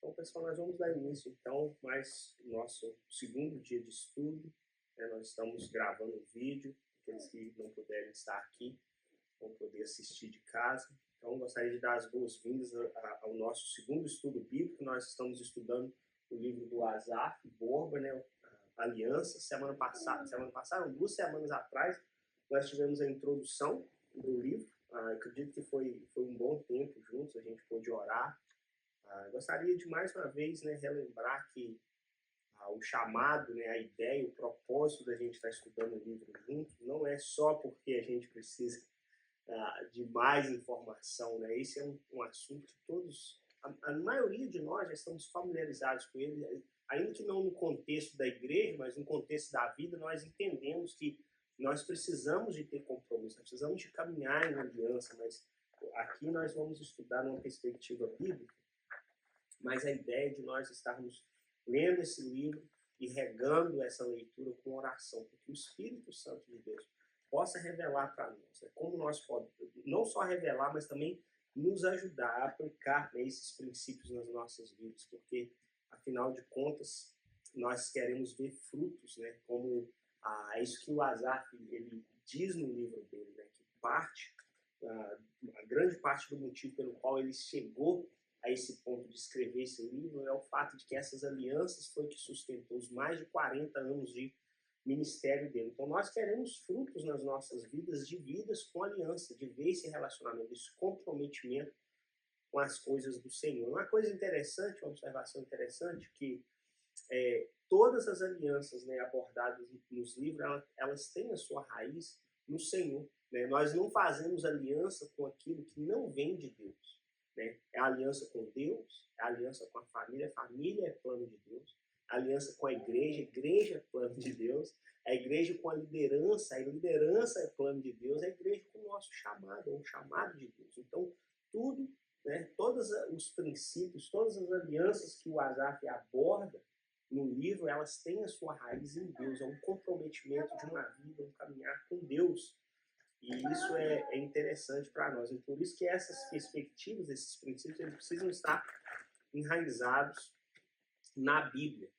Então, pessoal, nós vamos dar início, então, mais o nosso segundo dia de estudo. Nós estamos gravando o vídeo, aqueles que não puderem estar aqui vão poder assistir de casa. Então, gostaria de dar as boas-vindas ao nosso segundo estudo bíblico. Nós estamos estudando o livro do Asaf Borba, a Aliança. Semana passada, não, 2 semanas atrás, nós tivemos a introdução do livro. Acredito que foi um bom tempo juntos, a gente pôde orar. Gostaria de mais uma vez relembrar que o chamado, a ideia, o propósito da gente estar estudando o livro junto não é só porque a gente precisa de mais informação. Esse é um assunto que todos, a maioria de nós já estamos familiarizados com ele, ainda que não no contexto da igreja, mas no contexto da vida. Nós entendemos que nós precisamos de ter compromisso, nós precisamos de caminhar em aliança, mas aqui nós vamos estudar numa perspectiva bíblica. Mas a ideia de nós estarmos lendo esse livro e regando essa leitura com oração, porque o Espírito Santo de Deus possa revelar para nós, como nós podemos, não só revelar, mas também nos ajudar a aplicar esses princípios nas nossas vidas, porque, afinal de contas, nós queremos ver frutos, como é isso que o Asaf ele diz no livro dele, que a grande parte do motivo pelo qual ele chegou a esse ponto de escrever esse livro é o fato de que essas alianças foi que sustentou os mais de 40 anos de ministério dele. Então nós queremos frutos nas nossas vidas, de vidas com aliança, de ver esse relacionamento, esse comprometimento com as coisas do Senhor. Uma coisa interessante, uma observação interessante, que todas as alianças abordadas nos livros, elas têm a sua raiz no Senhor. Nós não fazemos aliança com aquilo que não vem de Deus. É a aliança com Deus, é a aliança com a família é plano de Deus, a aliança com a igreja é plano de Deus, a igreja com a liderança é plano de Deus, a igreja com o nosso chamado, é um chamado de Deus. Então, tudo, todos os princípios, todas as alianças que o Asaf aborda no livro, elas têm a sua raiz em Deus, é um comprometimento de uma vida, um caminhar com Deus. E isso é interessante para nós. E por isso que essas perspectivas, esses princípios, eles precisam estar enraizados na Bíblia.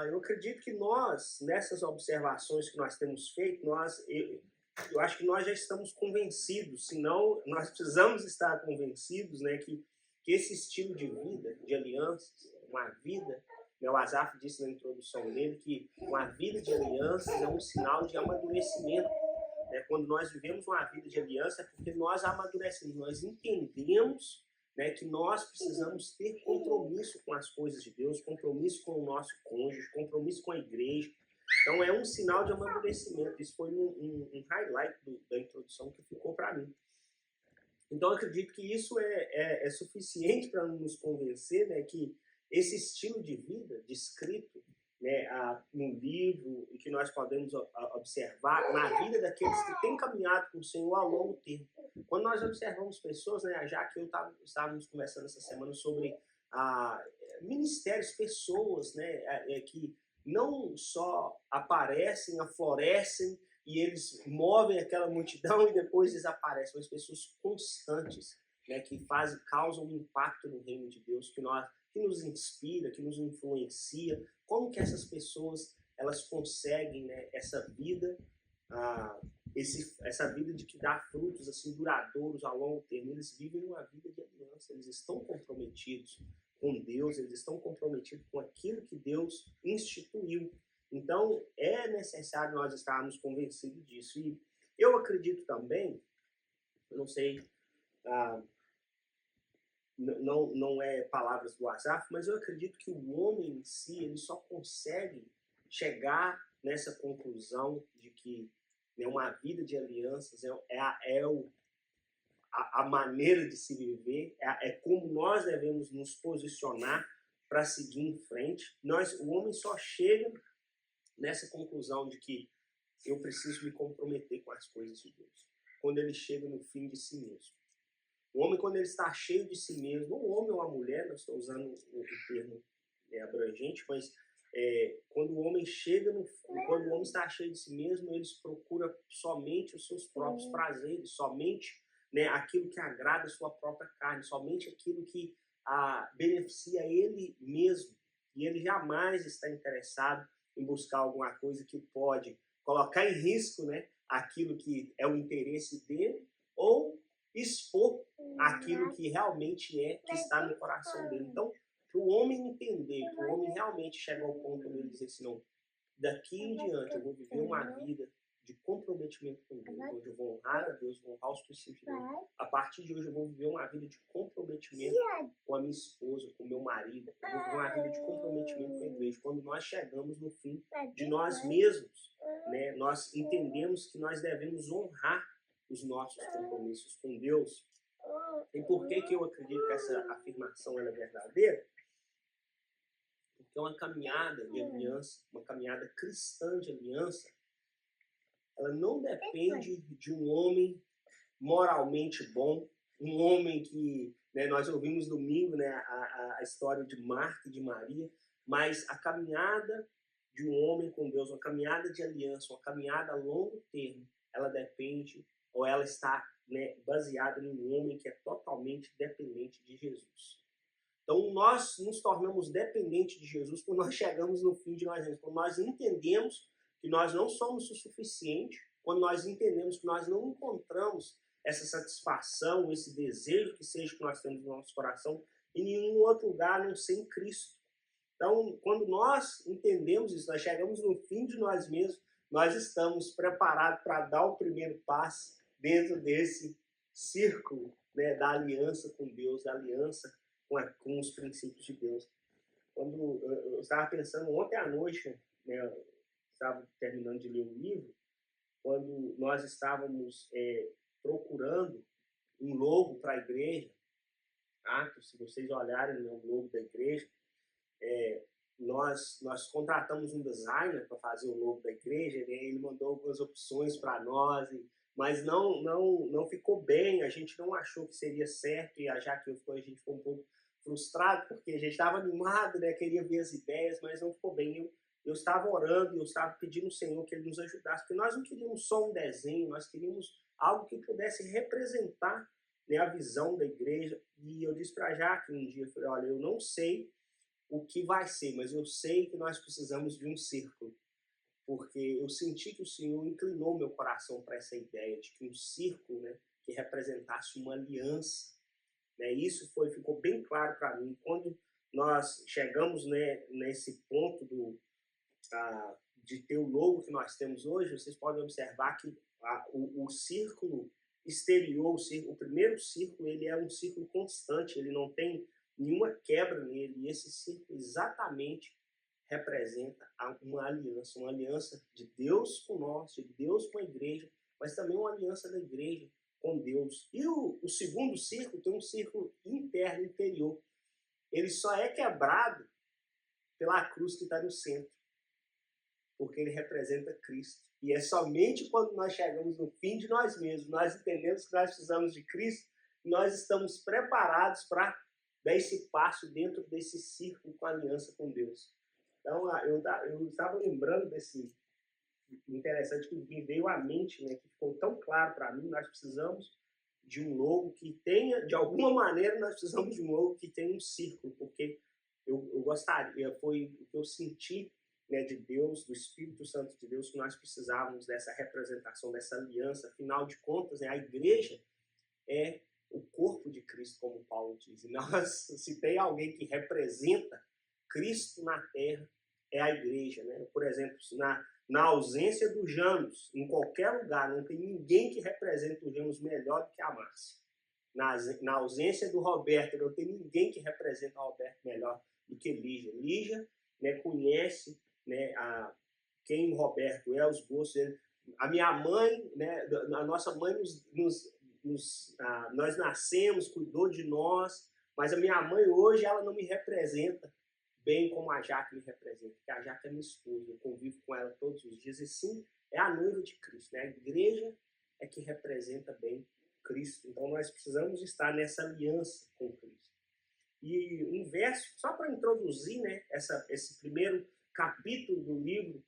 Eu acredito que nós, nessas observações que nós temos feito, eu acho que nós já estamos convencidos, senão nós precisamos estar convencidos que esse estilo de vida, de alianças, uma vida, o Asaf disse na introdução dele que uma vida de alianças é um sinal de amadurecimento. Quando nós vivemos uma vida de aliança, é porque nós amadurecemos, nós entendemos que nós precisamos ter compromisso com as coisas de Deus, compromisso com o nosso cônjuge, compromisso com a igreja. Então é um sinal de amadurecimento. Isso foi um highlight da introdução que ficou para mim. Então eu acredito que isso é suficiente para nos convencer que esse estilo de vida descrito no livro e que nós podemos observar na vida daqueles que têm caminhado com o Senhor ao longo tempo. Quando nós observamos pessoas, já que estávamos conversando essa semana sobre ministérios, pessoas que não só aparecem, aflorescem e eles movem aquela multidão e depois desaparecem, mas pessoas constantes que causam um impacto no reino de Deus, que nos inspira, que nos influencia. Como que essas pessoas elas conseguem essa vida, essa vida de que dá frutos assim duradouros a longo termo? Eles vivem uma vida de aliança, eles estão comprometidos com Deus, eles estão comprometidos com aquilo que Deus instituiu. Então é necessário nós estarmos convencidos disso. E eu acredito também, eu não sei, não é palavras do Asaf, mas eu acredito que o homem em si ele só consegue chegar nessa conclusão de que uma vida de alianças a maneira de se viver, é como nós devemos nos posicionar para seguir em frente. O homem só chega nessa conclusão de que eu preciso me comprometer com as coisas de Deus, quando ele chega no fim de si mesmo. O homem, quando ele está cheio de si mesmo, o homem ou a mulher, nós estamos usando o termo abrangente, mas quando o homem está cheio de si mesmo, ele procura somente os seus próprios prazeres, somente aquilo que agrada a sua própria carne, somente aquilo que beneficia ele mesmo. E ele jamais está interessado em buscar alguma coisa que pode colocar em risco, né, aquilo que é o interesse dele, ou expor aquilo que realmente que está no coração dele. Então, para o homem entender, para o homem realmente chegar ao ponto de ele dizer assim, não, daqui em diante eu vou viver uma vida de comprometimento com Deus, onde eu vou honrar a Deus, vou honrar os princípios de Deus. A partir de hoje eu vou viver uma vida de comprometimento com a minha esposa, com o meu marido, eu vou viver uma vida de comprometimento com a igreja. Quando nós chegamos no fim de nós mesmos, né, nós entendemos que nós devemos honrar os nossos compromissos com Deus. E por que eu acredito que essa afirmação é verdadeira? Porque uma caminhada de aliança, uma caminhada cristã de aliança, ela não depende de um homem moralmente bom, um homem que, né, nós ouvimos domingo, né, a história de Marta e de Maria, mas a caminhada de um homem com Deus, uma caminhada de aliança, uma caminhada a longo termo, ela depende, ou ela está, né, baseada em um homem que é totalmente dependente de Jesus. Então, nós nos tornamos dependentes de Jesus quando nós chegamos no fim de nós mesmos, quando nós entendemos que nós não somos o suficiente, quando nós entendemos que nós não encontramos essa satisfação, esse desejo que seja que nós temos no nosso coração em nenhum outro lugar a não ser em Cristo. Então, quando nós entendemos isso, nós chegamos no fim de nós mesmos, nós estamos preparados para dar o primeiro passo dentro desse círculo, né, da aliança com Deus, da aliança com os princípios de Deus. Quando eu estava pensando ontem à noite, né, eu estava terminando de ler um livro, quando nós estávamos procurando um logo para a igreja, tá? Se vocês olharem, né, o logo da igreja, nós contratamos um designer para fazer o logo da igreja, né? Ele mandou algumas opções para nós, mas não ficou bem, a gente não achou que seria certo, e já que a gente ficou um pouco frustrado, porque a gente estava animado, né? Queria ver as ideias, mas não ficou bem. Eu estava orando, eu estava pedindo ao Senhor que Ele nos ajudasse, porque nós não queríamos só um desenho, nós queríamos algo que pudesse representar, né, a visão da igreja. E eu disse para Jaque um dia, eu falei, olha, eu não sei o que vai ser, mas eu sei que nós precisamos de um círculo, porque eu senti que o Senhor inclinou meu coração para essa ideia de que um círculo, né, que representasse uma aliança, né, isso ficou bem claro para mim. Quando nós chegamos, né, nesse ponto de ter o logo que nós temos hoje, vocês podem observar que o círculo exterior, o primeiro círculo, ele é um círculo constante, ele não tem nenhuma quebra nele, e esse círculo exatamente representa uma aliança de Deus com nós, de Deus com a igreja, mas também uma aliança da igreja com Deus. E o segundo círculo tem um círculo interno, interior. Ele só é quebrado pela cruz que está no centro, porque ele representa Cristo. E é somente quando nós chegamos no fim de nós mesmos, nós entendemos que nós precisamos de Cristo, nós estamos preparados para dar esse passo dentro desse círculo com a aliança com Deus. Então, eu estava lembrando desse interessante que me veio à mente, né, que ficou tão claro para mim, nós precisamos de um logo que tenha, de alguma maneira, nós precisamos de um logo que tenha um círculo, porque eu gostaria, foi o que eu senti, né, de Deus, do Espírito Santo de Deus, que nós precisávamos dessa representação, dessa aliança. Afinal de contas, né, a igreja é o corpo de Cristo, como Paulo diz. E se tem alguém que representa Cristo na terra, é a igreja, né? Por exemplo, na ausência do Janus, em qualquer lugar, não tem ninguém que represente o Janus melhor do que a Márcia. Na ausência do Roberto, não tem ninguém que representa o Roberto melhor do que Lígia. Lígia, né, conhece, né, quem o Roberto é, os gostos. A minha mãe, né, a nossa mãe nós nascemos, cuidou de nós, mas a minha mãe hoje ela não me representa bem como a Jaque me representa, porque a Jaque é minha esposa, eu convivo com ela todos os dias, e sim, é a noiva de Cristo, né? A igreja é que representa bem Cristo, então nós precisamos estar nessa aliança com Cristo. E um verso, só para introduzir, né, esse primeiro capítulo do livro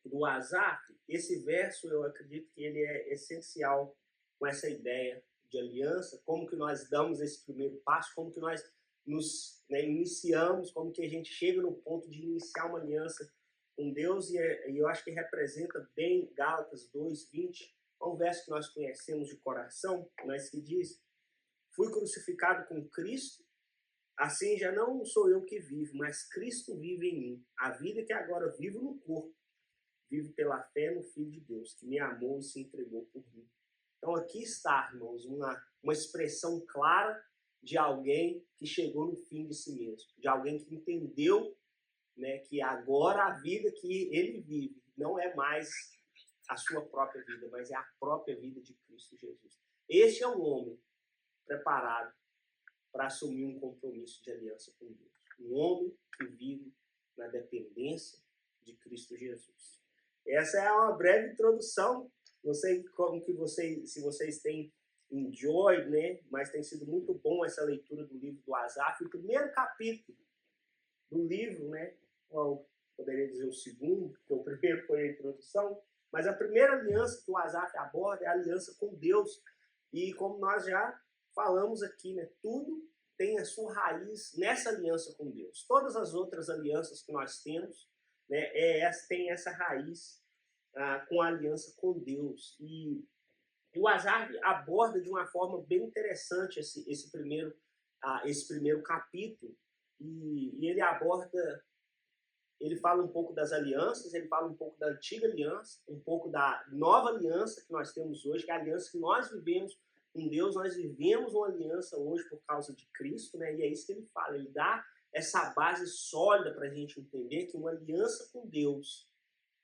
do Asaf, esse verso eu acredito que ele é essencial com essa ideia de aliança, como que nós damos esse primeiro passo, como que nós nos iniciamos, como que a gente chega no ponto de iniciar uma aliança com Deus, e eu acho que representa bem Gálatas 2:20, um verso que nós conhecemos de coração, mas que diz: fui crucificado com Cristo, assim já não sou eu que vivo, mas Cristo vive em mim. A vida que agora vivo no corpo, vivo pela fé no Filho de Deus, que me amou e se entregou por mim. Então aqui está, irmãos, uma expressão clara de alguém que chegou no fim de si mesmo, de alguém que entendeu, né, que agora a vida que ele vive não é mais a sua própria vida, mas é a própria vida de Cristo Jesus. Este é um homem preparado para assumir um compromisso de aliança com Deus. Um homem que vive na dependência de Cristo Jesus. Essa é uma breve introdução. Não sei como que se vocês têm enjoyed, né? Mas tem sido muito bom essa leitura do livro do Asaf. O primeiro capítulo do livro, né? Ou poderia dizer o segundo, porque o primeiro foi a introdução. Mas a primeira aliança que o Asaf aborda é a aliança com Deus. E como nós já falamos aqui, né? Tudo tem a sua raiz nessa aliança com Deus. Todas as outras alianças que nós temos, né, tem essa raiz com a aliança com Deus. E o Asaf aborda de uma forma bem interessante esse primeiro capítulo. E ele aborda, ele fala um pouco das alianças, ele fala um pouco da antiga aliança, um pouco da nova aliança que nós temos hoje, que é a aliança que nós vivemos com Deus. Nós vivemos uma aliança hoje por causa de Cristo, né? E é isso que ele fala, ele dá essa base sólida para a gente entender que uma aliança com Deus,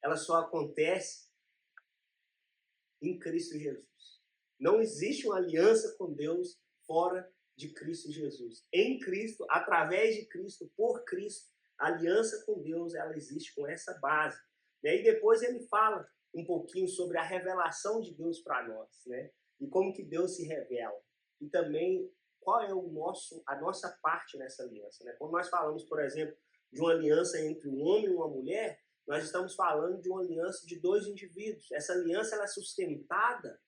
ela só acontece em Cristo Jesus. Não existe uma aliança com Deus fora de Cristo Jesus. Em Cristo, através de Cristo, por Cristo, a aliança com Deus, ela existe com essa base. E depois ele fala um pouquinho sobre a revelação de Deus para nós, né? E como que Deus se revela. E também qual é a nossa parte nessa aliança, né? Quando nós falamos, por exemplo, de uma aliança entre um homem e uma mulher, nós estamos falando de uma aliança de dois indivíduos. Essa aliança ela é sustentada,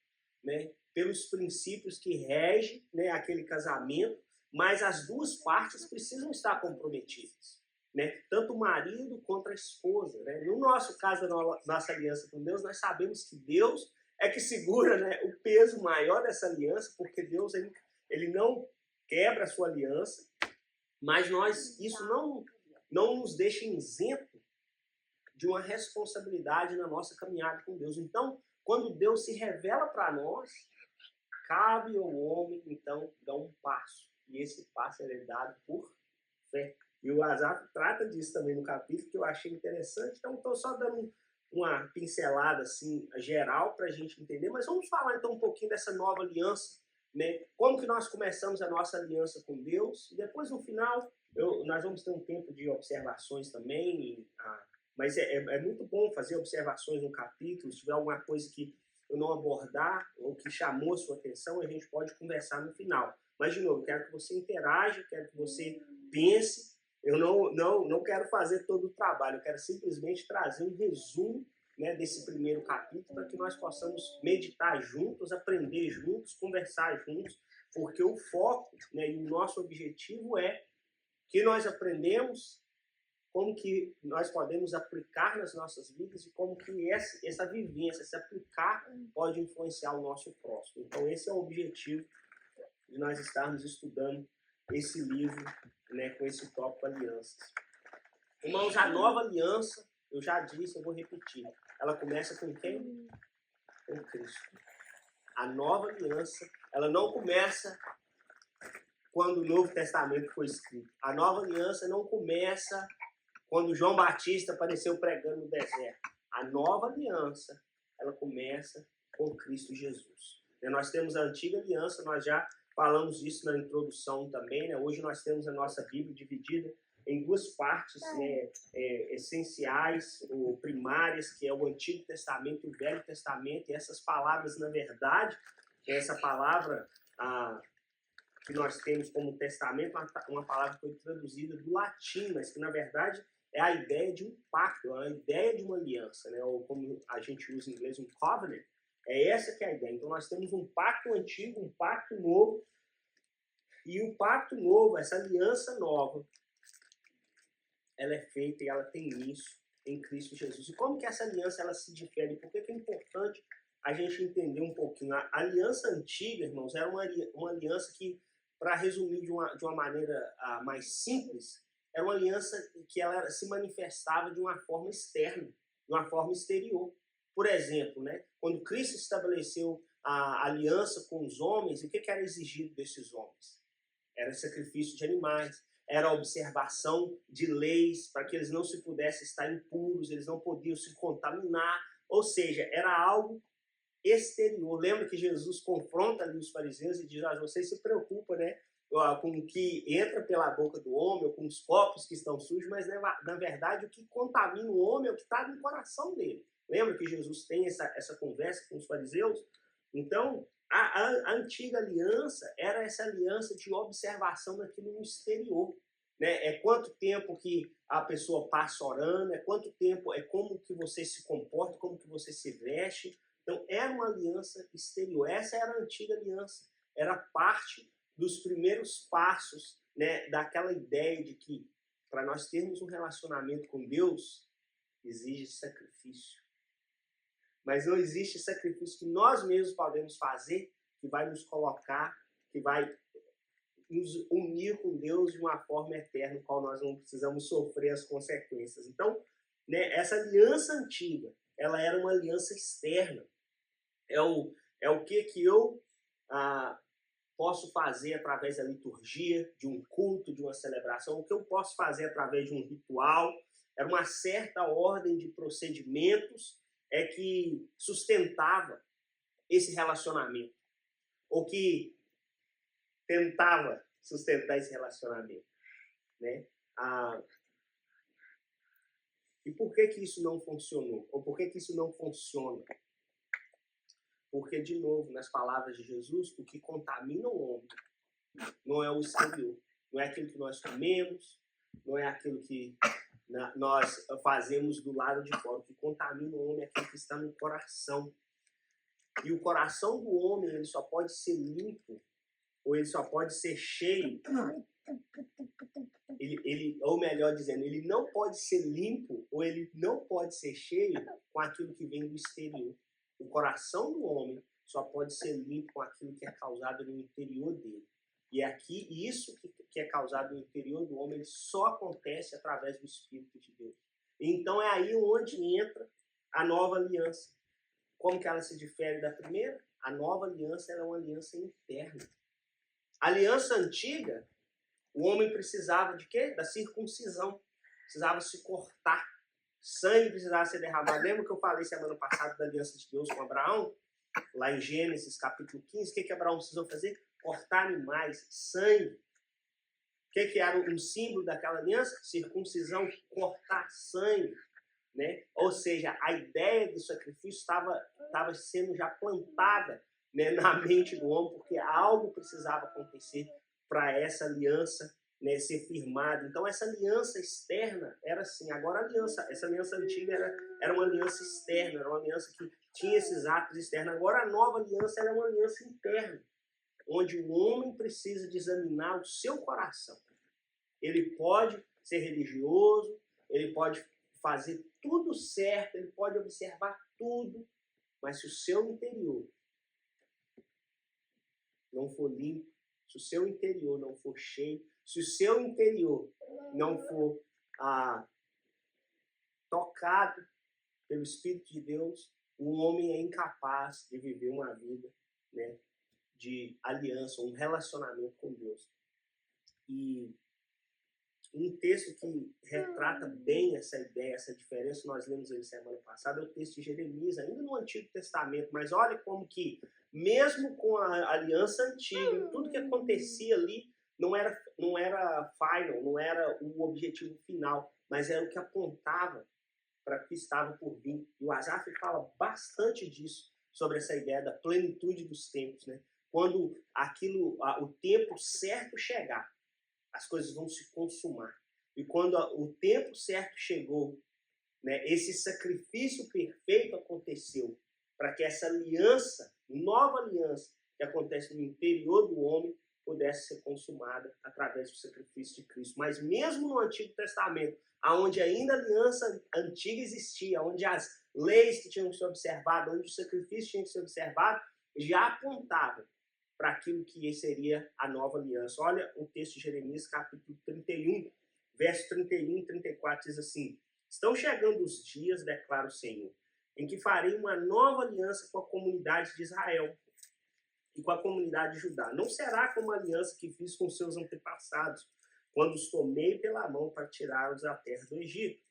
né, pelos princípios que regem, né, aquele casamento, mas as duas partes precisam estar comprometidas, né? Tanto o marido quanto a esposa, né? No nosso caso, da nossa aliança com Deus, nós sabemos que Deus é que segura, né, o peso maior dessa aliança, porque Deus ele não quebra a sua aliança, mas isso não nos deixa isento de uma responsabilidade na nossa caminhada com Deus. Então, quando Deus se revela para nós, cabe ao homem, então, dar um passo. E esse passo é dado por fé. E o Asaf trata disso também no capítulo, que eu achei interessante. Então, estou só dando uma pincelada assim, geral para a gente entender. Mas vamos falar, então, um pouquinho dessa nova aliança, né? Como que nós começamos a nossa aliança com Deus. E depois, no final, nós vamos ter um tempo de observações também. Mas é muito bom fazer observações no capítulo. Se tiver alguma coisa que eu não abordar ou que chamou a sua atenção, a gente pode conversar no final. Mas, de novo, quero que você interaja, quero que você pense. Eu não quero fazer todo o trabalho, eu quero simplesmente trazer um resumo, né, desse primeiro capítulo para que nós possamos meditar juntos, aprender juntos, conversar juntos, porque o foco, né, e o nosso objetivo é que nós aprendemos como que nós podemos aplicar nas nossas vidas e como que essa vivência, se aplicar, pode influenciar o nosso próximo. Então, esse é o objetivo de nós estarmos estudando esse livro, né, com esse tópico alianças. Irmãos, a nova aliança, eu já disse, eu vou repetir, ela começa com quem? Com Cristo. A nova aliança, ela não começa quando o Novo Testamento foi escrito. A nova aliança não começa quando João Batista apareceu pregando no deserto. A nova aliança, ela começa com Cristo Jesus. Nós temos a antiga aliança, nós já falamos disso na introdução também, né? Hoje nós temos a nossa Bíblia dividida em duas partes, né, essenciais ou primárias, que é o Antigo Testamento e o Velho Testamento. E essas palavras, na verdade, essa palavra que nós temos como testamento, uma palavra que foi traduzida do latim, mas que, na verdade, é a ideia de um pacto, é a ideia de uma aliança, né? Ou como a gente usa em inglês, um covenant. É essa que é a ideia. Então nós temos um pacto antigo, um pacto novo, e o pacto novo, essa aliança nova, ela é feita e ela tem isso em Cristo Jesus. E como que essa aliança ela se difere? Por que é importante a gente entender um pouquinho? A aliança antiga, irmãos, era uma aliança que, para resumir de uma maneira mais simples, era uma aliança que ela se manifestava de uma forma externa, de uma forma exterior. Por exemplo, né, quando Cristo estabeleceu a aliança com os homens, o que era exigido desses homens? Era sacrifício de animais, era a observação de leis para que eles não se pudessem estar impuros, eles não podiam se contaminar, ou seja, era algo exterior. Lembra que Jesus confronta ali os fariseus e diz: vocês se preocupam, né, com o que entra pela boca do homem, ou com os copos que estão sujos, mas na verdade o que contamina o homem é o que está no coração dele. Lembra que Jesus tem essa conversa com os fariseus? Então, a antiga aliança era essa aliança de observação daquilo no exterior. Né? É quanto tempo que a pessoa passa orando, é quanto tempo, é como que você se comporta, como que você se veste. Então, era uma aliança exterior. Essa era a antiga aliança. Era parte dos primeiros passos, né, daquela ideia de que, para nós termos um relacionamento com Deus, exige sacrifício. Mas não existe sacrifício que nós mesmos podemos fazer que vai nos colocar, que vai nos unir com Deus de uma forma eterna, no qual nós não precisamos sofrer as consequências. Então, né, essa aliança antiga, ela era uma aliança externa. É o que eu posso fazer através da liturgia, de um culto, de uma celebração, o que eu posso fazer através de um ritual. Era uma certa ordem de procedimentos que sustentava esse relacionamento, ou que tentava sustentar esse relacionamento, né? E por que isso não funcionou? Ou por que isso não funciona? Porque, de novo, nas palavras de Jesus, o que contamina o homem não é o exterior, não é aquilo que nós comemos, não é aquilo que nós fazemos do lado de fora. O que contamina o homem é aquilo que está no coração. E o coração do homem, ele só pode ser limpo, ou ele só pode ser cheio. Ou melhor dizendo, ele não pode ser limpo, ou ele não pode ser cheio com aquilo que vem do exterior. O coração do homem só pode ser limpo com aquilo que é causado no interior dele. E aqui, isso que é causado no interior do homem, ele só acontece através do Espírito de Deus. Então é aí onde entra a nova aliança. Como que ela se difere da primeira? A nova aliança é uma aliança interna. A aliança antiga, o homem precisava de quê? Da circuncisão. Precisava se cortar. Sangue precisava ser derramado. Lembra que eu falei semana passada da aliança de Deus com Abraão? Lá em Gênesis, capítulo 15, o que Abraão precisou fazer? Cortar animais, sangue. O que era um símbolo daquela aliança? Circuncisão, cortar sangue. Né? Ou seja, a ideia do sacrifício estava sendo já plantada, né, na mente do homem, porque algo precisava acontecer para essa aliança, né, ser firmada. Então, essa aliança externa era assim. Agora, essa aliança antiga era uma aliança externa, era uma aliança que tinha esses atos externos. Agora, a nova aliança era uma aliança interna, onde o homem precisa de examinar o seu coração. Ele pode ser religioso, ele pode fazer tudo certo, ele pode observar tudo, mas se o seu interior não for limpo, se o seu interior não for cheio, se o seu interior não for tocado pelo Espírito de Deus, o homem é incapaz de viver uma vida, né, de aliança, um relacionamento com Deus. E um texto que retrata bem essa ideia, essa diferença, nós lemos ele semana passada, é o texto de Jeremias, ainda no Antigo Testamento. Mas olha como que, mesmo com a aliança antiga, tudo que acontecia ali não era final, não era o objetivo final, mas era o que apontava para o que estava por vir. E o Asaf fala bastante disso, sobre essa ideia da plenitude dos tempos, né? Quando o tempo certo chegar, as coisas vão se consumar. E quando o tempo certo chegou, né, esse sacrifício perfeito aconteceu, para que essa aliança, nova aliança, que acontece no interior do homem, pudesse ser consumada através do sacrifício de Cristo. Mas mesmo no Antigo Testamento, onde ainda a aliança antiga existia, onde as leis que tinham que ser observadas, onde o sacrifício tinha que ser observado, já apontavam para aquilo que seria a nova aliança. Olha o texto de Jeremias, capítulo 31, verso 31 e 34, diz assim: estão chegando os dias, declara o Senhor, em que farei uma nova aliança com a comunidade de Israel e com a comunidade de Judá. Não será como a aliança que fiz com seus antepassados, quando os tomei pela mão para tirá-los da terra do Egito.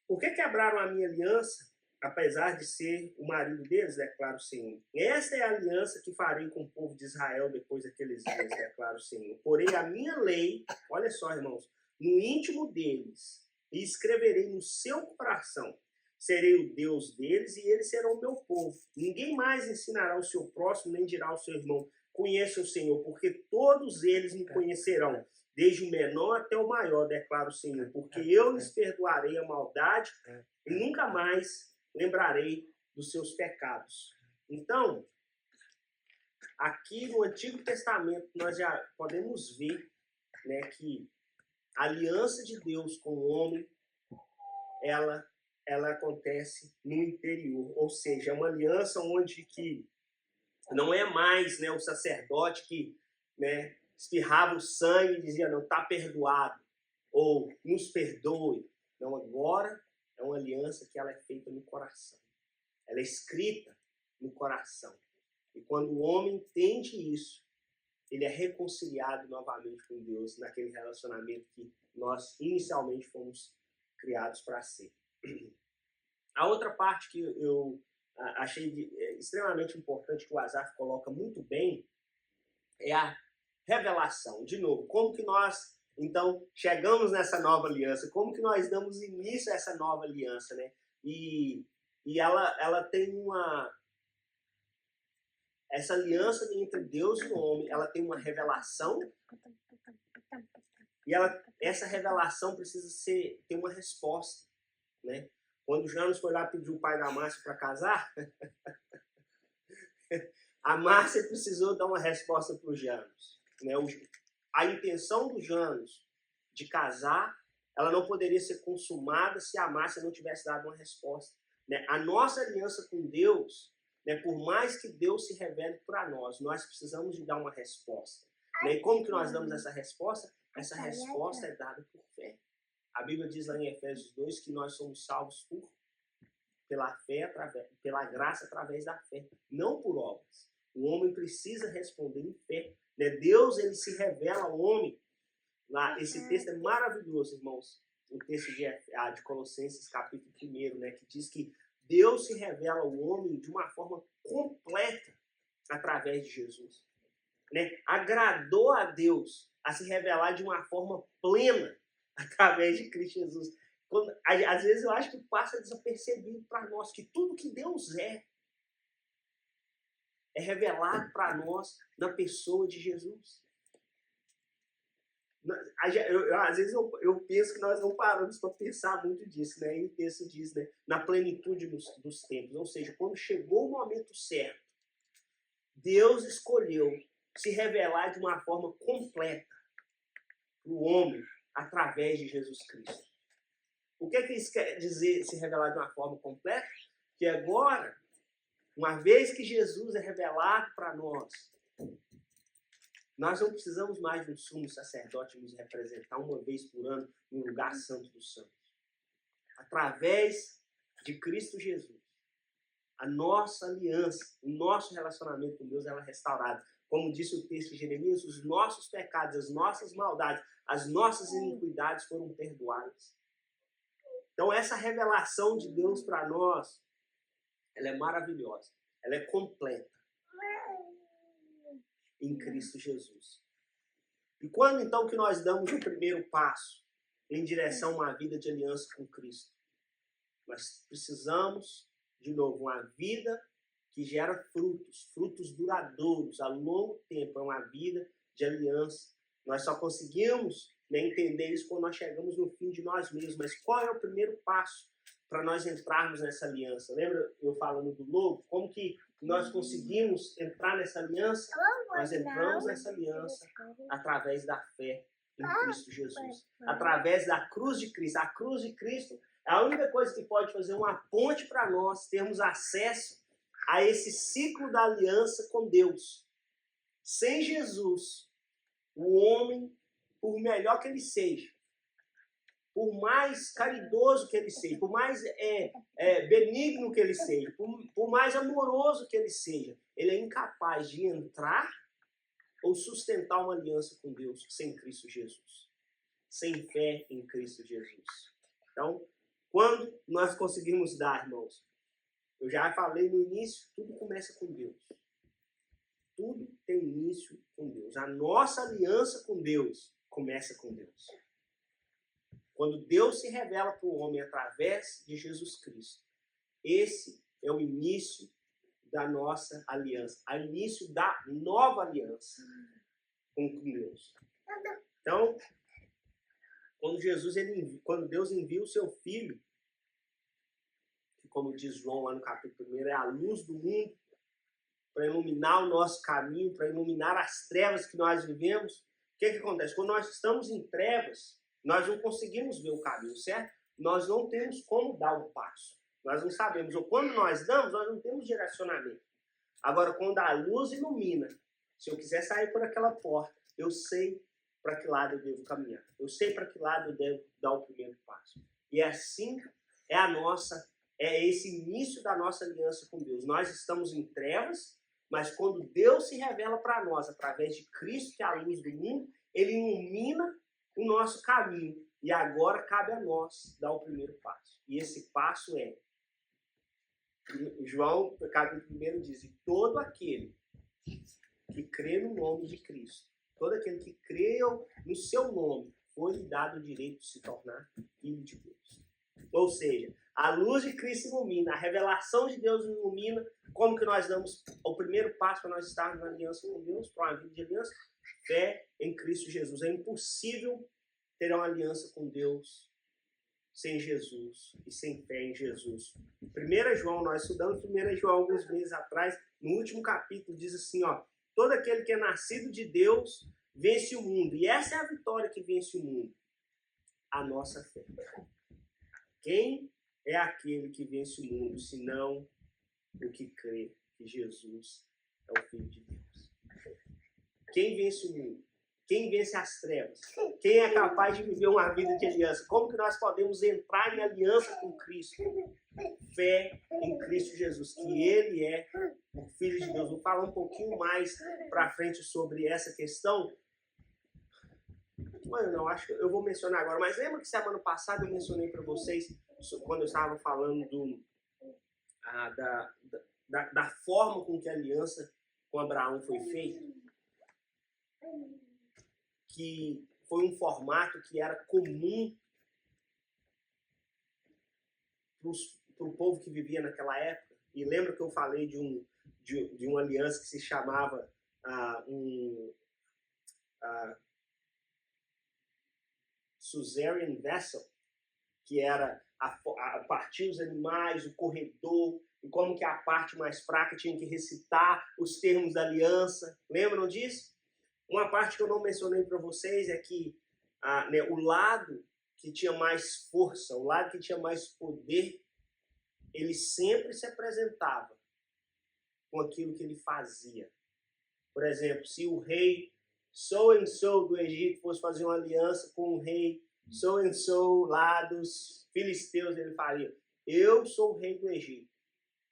Por que quebraram a minha aliança, apesar de ser o marido deles, declara o Senhor? Esta é a aliança que farei com o povo de Israel depois daqueles dias, declara o Senhor. Porém, a minha lei, olha só, irmãos, no íntimo deles, e escreverei no seu coração. Serei o Deus deles e eles serão o meu povo. Ninguém mais ensinará o seu próximo, nem dirá ao seu irmão: conheça o Senhor, porque todos eles me conhecerão, desde o menor até o maior, declara o Senhor, porque eu lhes perdoarei a maldade e nunca mais lembrarei dos seus pecados. Então, aqui no Antigo Testamento, nós já podemos ver, né, que a aliança de Deus com o homem, ela acontece no interior, ou seja, é uma aliança onde que não é mais, né, o sacerdote que, né, espirrava o sangue e dizia: não, está perdoado, ou nos perdoe. Não, agora é uma aliança que ela é feita no coração, ela é escrita no coração. E quando o homem entende isso, ele é reconciliado novamente com Deus naquele relacionamento que nós inicialmente fomos criados para ser. A outra parte que eu achei extremamente importante, que o Asaf coloca muito bem, é a revelação. De novo, como que nós, então, chegamos nessa nova aliança? Como que nós damos início a essa nova aliança, né? E ela tem essa aliança entre Deus e o homem, ela tem uma revelação, e essa revelação precisa ter uma resposta, né? Quando o Janos foi lá pedir o pai da Márcia para casar, a Márcia precisou dar uma resposta para o Janos, né? A intenção do Janos de casar, ela não poderia ser consumada se a Márcia não tivesse dado uma resposta, né? A nossa aliança com Deus, né, por mais que Deus se revele para nós precisamos de dar uma resposta, né? E como que nós damos essa resposta? Essa resposta é dada por fé. A Bíblia diz lá em Efésios 2 que nós somos salvos pela fé, pela graça através da fé, não por obras. O homem precisa responder em fé, né? Deus, ele se revela ao homem. Lá, esse texto é maravilhoso, irmãos. O texto de Colossenses, capítulo 1, né, que diz que Deus se revela ao homem de uma forma completa através de Jesus, né? Agradou a Deus a se revelar de uma forma plena através de Cristo Jesus. Às vezes eu acho que passa desapercebido para nós que tudo que Deus é revelado para nós na pessoa de Jesus. Às vezes eu penso que nós não paramos para pensar muito disso, né? E o texto diz, né, na plenitude dos tempos. Ou seja, quando chegou o momento certo, Deus escolheu se revelar de uma forma completa para o homem através de Jesus Cristo. O que isso quer dizer, se revelar de uma forma completa? Que agora, uma vez que Jesus é revelado para nós não precisamos mais de um sumo sacerdote nos representar uma vez por ano no lugar santo dos santos. Através de Cristo Jesus, a nossa aliança, o nosso relacionamento com Deus, ela é restaurada. Como disse o texto de Jeremias, os nossos pecados, as nossas maldades, as nossas iniquidades foram perdoadas. Então, essa revelação de Deus para nós, ela é maravilhosa, ela é completa em Cristo Jesus. E quando então que nós damos o primeiro passo em direção a uma vida de aliança com Cristo? Nós precisamos, de novo, uma vida que gera frutos duradouros, a longo tempo. É uma vida de aliança. Nós só conseguimos, né, entender isso quando nós chegamos no fim de nós mesmos. Mas qual é o primeiro passo para nós entrarmos nessa aliança. Lembra eu falando do lobo? Como que nós conseguimos entrar nessa aliança? Nós entramos nessa aliança através da fé em Cristo Jesus. Através da cruz de Cristo. A cruz de Cristo é a única coisa que pode fazer uma ponte para nós termos acesso a esse ciclo da aliança com Deus. Sem Jesus, o homem, por melhor que ele seja, por mais caridoso que ele seja, por mais benigno que ele seja, por mais amoroso que ele seja, ele é incapaz de entrar ou sustentar uma aliança com Deus sem Cristo Jesus. Sem fé em Cristo Jesus. Então, quando nós conseguimos dar, irmãos, eu já falei no início, tudo começa com Deus. Tudo tem início com Deus. A nossa aliança com Deus começa com Deus. Quando Deus se revela para o homem através de Jesus Cristo, esse é o início da nossa aliança, o início da nova aliança com Deus. Então, quando Deus envia o seu Filho, que como diz João lá no capítulo 1, é a luz do mundo, para iluminar o nosso caminho, para iluminar as trevas que nós vivemos, o que acontece? Quando nós estamos em trevas, nós não conseguimos ver o caminho, certo? Nós não temos como dar um passo. Nós não sabemos. Ou quando nós damos, nós não temos direcionamento. Agora, quando a luz ilumina, se eu quiser sair por aquela porta, eu sei para que lado eu devo caminhar. Eu sei para que lado eu devo dar o primeiro passo. E assim é esse início da nossa aliança com Deus. Nós estamos em trevas, mas quando Deus se revela para nós, através de Cristo, que é a luz do mundo, Ele ilumina o nosso caminho. E agora cabe a nós dar o primeiro passo. E esse passo é, João, capítulo 1, diz, e todo aquele que crê no nome de Cristo, todo aquele que creu no seu nome, foi-lhe dado o direito de se tornar filho de Deus. Ou seja, a luz de Cristo ilumina, a revelação de Deus ilumina. Como que nós damos o primeiro passo para nós estarmos na aliança com Deus, para uma vida de aliança? Fé em Cristo Jesus. É impossível ter uma aliança com Deus sem Jesus e sem fé em Jesus. 1 João, nós estudamos 1 João alguns meses atrás, no último capítulo, diz assim, ó, todo aquele que é nascido de Deus vence o mundo. E essa é a vitória que vence o mundo. A nossa fé. Quem é aquele que vence o mundo, senão o que crê que Jesus é o Filho de Deus? Quem vence o mundo? Quem vence as trevas? Quem é capaz de viver uma vida de aliança? Como que nós podemos entrar em aliança com Cristo? Fé em Cristo Jesus, que Ele é o Filho de Deus. Vou falar um pouquinho mais para frente sobre essa questão. Não, acho que eu vou mencionar agora. Mas lembra que semana passada eu mencionei para vocês, quando eu estava falando da forma com que a aliança com Abraão foi feita? Que foi um formato que era comum para o povo que vivia naquela época. E lembra que eu falei de uma aliança que se chamava Suzerain Vessel, que era a partir dos animais, o corredor, e como que a parte mais fraca tinha que recitar os termos da aliança. Lembram disso? Uma parte que eu não mencionei para vocês é que o lado que tinha mais força, o lado que tinha mais poder, ele sempre se apresentava com aquilo que ele fazia. Por exemplo, se o rei so and so do Egito fosse fazer uma aliança com o rei so and so lá dos filisteus, ele faria: eu sou o rei do Egito,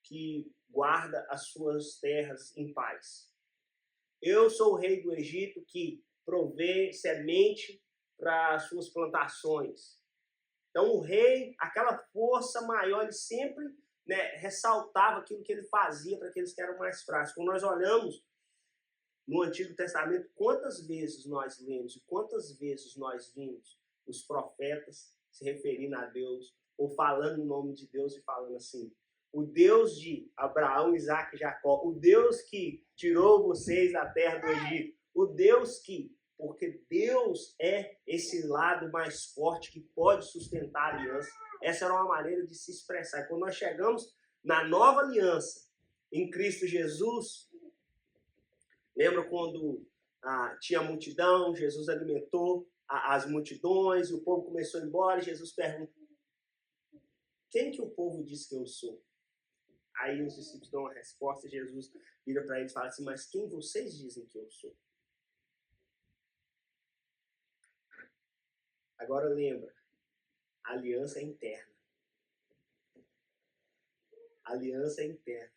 que guarda as suas terras em paz. Eu sou o rei do Egito que provê semente para as suas plantações. Então o rei, aquela força maior, ele sempre ressaltava aquilo que ele fazia para aqueles que eram mais fracos. Quando nós olhamos no Antigo Testamento, quantas vezes nós lemos e quantas vezes nós vimos os profetas se referindo a Deus ou falando o nome de Deus e falando assim: o Deus de Abraão, Isaac e Jacó, o Deus que tirou vocês da terra do Egito, o Deus que porque Deus é esse lado mais forte que pode sustentar a aliança. Essa era uma maneira de se expressar. Quando nós chegamos na nova aliança em Cristo Jesus, lembra quando tinha multidão, Jesus alimentou as multidões, e o povo começou a ir embora, e Jesus pergunta: quem que o povo diz que eu sou? Aí os discípulos dão uma resposta, e Jesus vira para eles e fala assim: mas quem vocês dizem que eu sou? Agora lembra, a aliança é interna. A aliança é interna.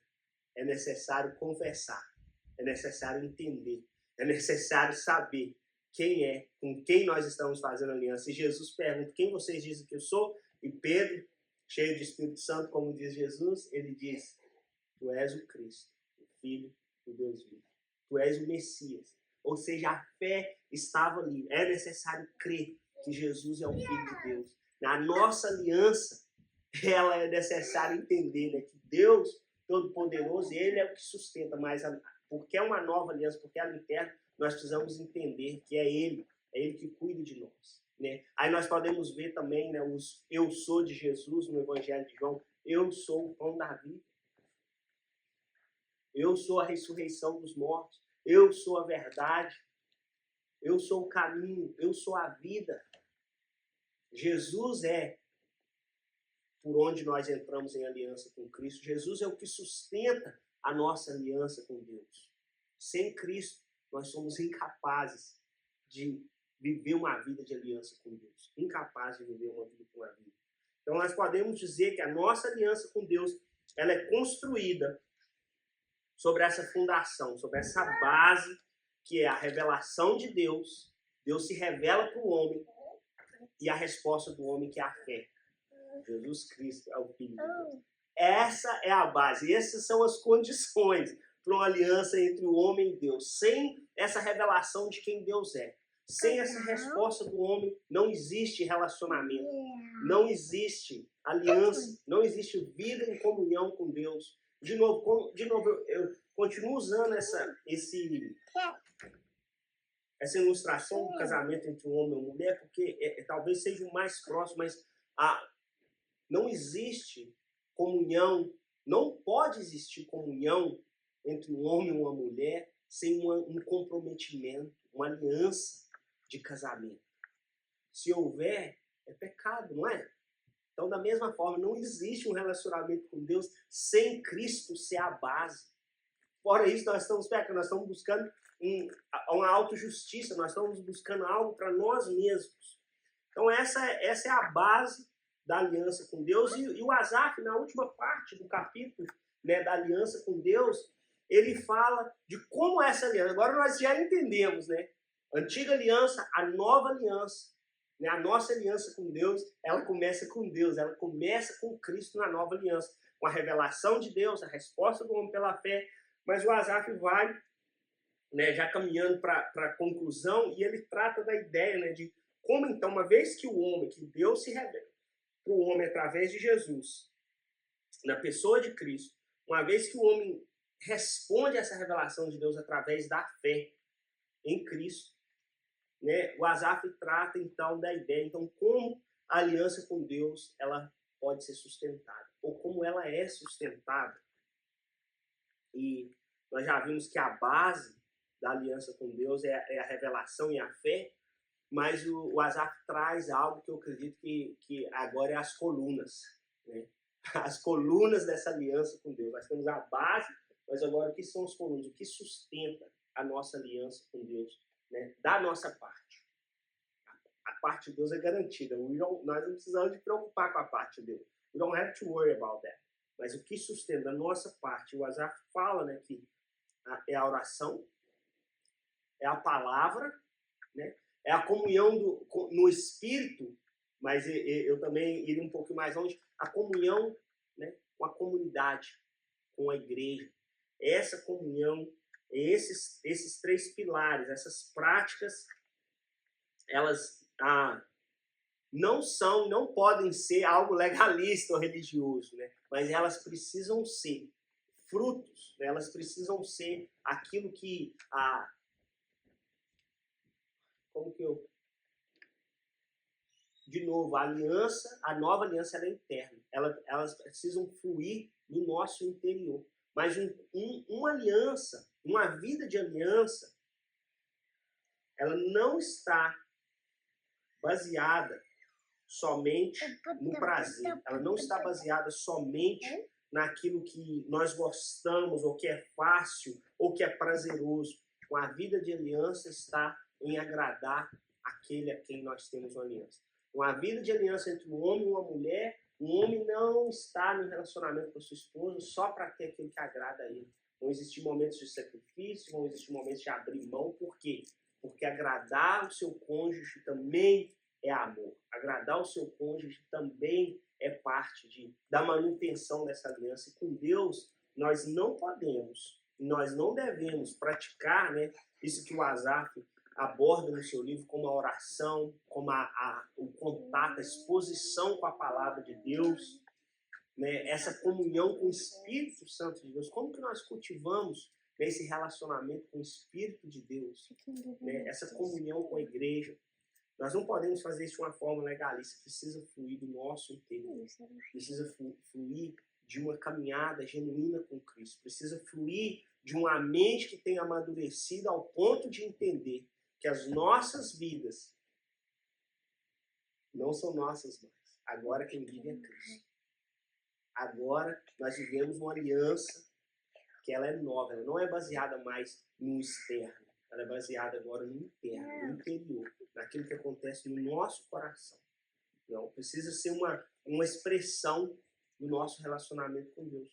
É necessário conversar, é necessário entender, é necessário saber quem é, com quem nós estamos fazendo aliança. E Jesus pergunta: quem vocês dizem que eu sou? E Pedro, cheio de Espírito Santo, como diz Jesus, ele diz: tu és o Cristo, o Filho do Deus vivo. Tu és o Messias. Ou seja, a fé estava ali. É necessário crer que Jesus é o Filho de Deus. Na nossa aliança, ela é necessário entender, né, que Deus Todo-Poderoso, Ele é o que sustenta, mas porque é uma nova aliança, porque ela é interna, nós precisamos entender que é Ele que cuida de nós. Né? Aí nós podemos ver também, né, os eu sou de Jesus no Evangelho de João. Eu sou o pão da vida. Eu sou a ressurreição dos mortos. Eu sou a verdade. Eu sou o caminho. Eu sou a vida. Jesus é por onde nós entramos em aliança com Cristo. Jesus é o que sustenta a nossa aliança com Deus. Sem Cristo, nós somos incapazes de viver uma vida de aliança com Deus. Incapazes de viver uma vida com a vida. Então, nós podemos dizer que a nossa aliança com Deus, ela é construída sobre essa fundação, sobre essa base, que é a revelação de Deus. Deus se revela para o homem, e a resposta do homem, que é a fé. Jesus Cristo é o Filho de Deus. Essa é a base, essas são as condições para uma aliança entre o homem e Deus. Sem essa revelação de quem Deus é, sem essa resposta do homem, não existe relacionamento, não existe aliança, não existe vida em comunhão com Deus. De novo eu continuo usando essa ilustração do casamento entre um homem e uma mulher, porque talvez seja o mais próximo, mas não existe comunhão, não pode existir comunhão entre um homem e uma mulher sem um comprometimento, uma aliança de casamento. Se houver, é pecado, não é? Então, da mesma forma, não existe um relacionamento com Deus sem Cristo ser a base. Fora isso, nós estamos pecando, nós estamos buscando uma autojustiça, nós estamos buscando algo para nós mesmos. Então, essa é a base da aliança com Deus. E o Asaf, na última parte do capítulo, né, da aliança com Deus, ele fala de como essa aliança. Agora nós já entendemos, né? Antiga aliança, a nova aliança. Né? A nossa aliança com Deus, ela começa com Deus, ela começa com Cristo na nova aliança. Com a revelação de Deus, a resposta do homem pela fé. Mas o Asaf vai, né, já caminhando para a conclusão, e ele trata da ideia, né, de como então, uma vez que que Deus se revela para o homem através de Jesus, na pessoa de Cristo, uma vez que o homem responde a essa revelação de Deus através da fé em Cristo, né, o Asaf trata então da ideia, então como a aliança com Deus ela pode ser sustentada, ou como ela é sustentada. E nós já vimos que a base da aliança com Deus é a revelação e a fé, mas o Asaf traz algo que eu acredito que agora é as colunas, né? As colunas dessa aliança com Deus. Nós temos a base, mas agora o que são as colunas? O que sustenta a nossa aliança com Deus, né? Da nossa parte. A parte de Deus é garantida. Nós não precisamos de preocupar com a parte de Deus. We don't have to worry about that. Mas o que sustenta a nossa parte? O Asaf fala, né, que é a oração, é a palavra, né? É a comunhão no Espírito, mas eu também iria um pouco mais longe, a comunhão, né, com a comunidade, com a igreja. Essa comunhão, esses três pilares, essas práticas, elas não podem ser algo legalista ou religioso, né? Mas elas precisam ser frutos, né? Elas precisam ser aquilo que como que eu... De novo, a nova aliança, ela é interna. Elas precisam fluir no nosso interior. Mas uma aliança, uma vida de aliança, ela não está baseada somente no prazer. Ela não está baseada somente naquilo que nós gostamos, ou que é fácil, ou que é prazeroso. A vida de aliança está em agradar aquele a quem nós temos uma aliança. Uma vida de aliança entre um homem e uma mulher, um homem não está no relacionamento com a sua esposa só para ter aquilo que agrada a ele. Vão existir momentos de sacrifício, vão existir momentos de abrir mão. Por quê? Porque agradar o seu cônjuge também é amor. Agradar o seu cônjuge também é parte da manutenção dessa aliança. E com Deus, nós não podemos, nós não devemos praticar, né, isso que o Asaf aborda no seu livro como a oração, como o contato, a exposição com a palavra de Deus, né, essa comunhão com o Espírito Santo de Deus. Como que nós cultivamos esse relacionamento com o Espírito de Deus, né, essa comunhão com a igreja? Nós não podemos fazer isso de uma forma legalista, precisa fluir do nosso interior, precisa fluir de uma caminhada genuína com Cristo, precisa fluir de uma mente que tenha amadurecido ao ponto de entender que as nossas vidas não são nossas mais. Agora quem vive é Cristo. Agora nós vivemos uma aliança que ela é nova, ela não é baseada mais no externo, ela é baseada agora no interno, no interior, naquilo que acontece no nosso coração. Não, precisa ser uma expressão do nosso relacionamento com Deus.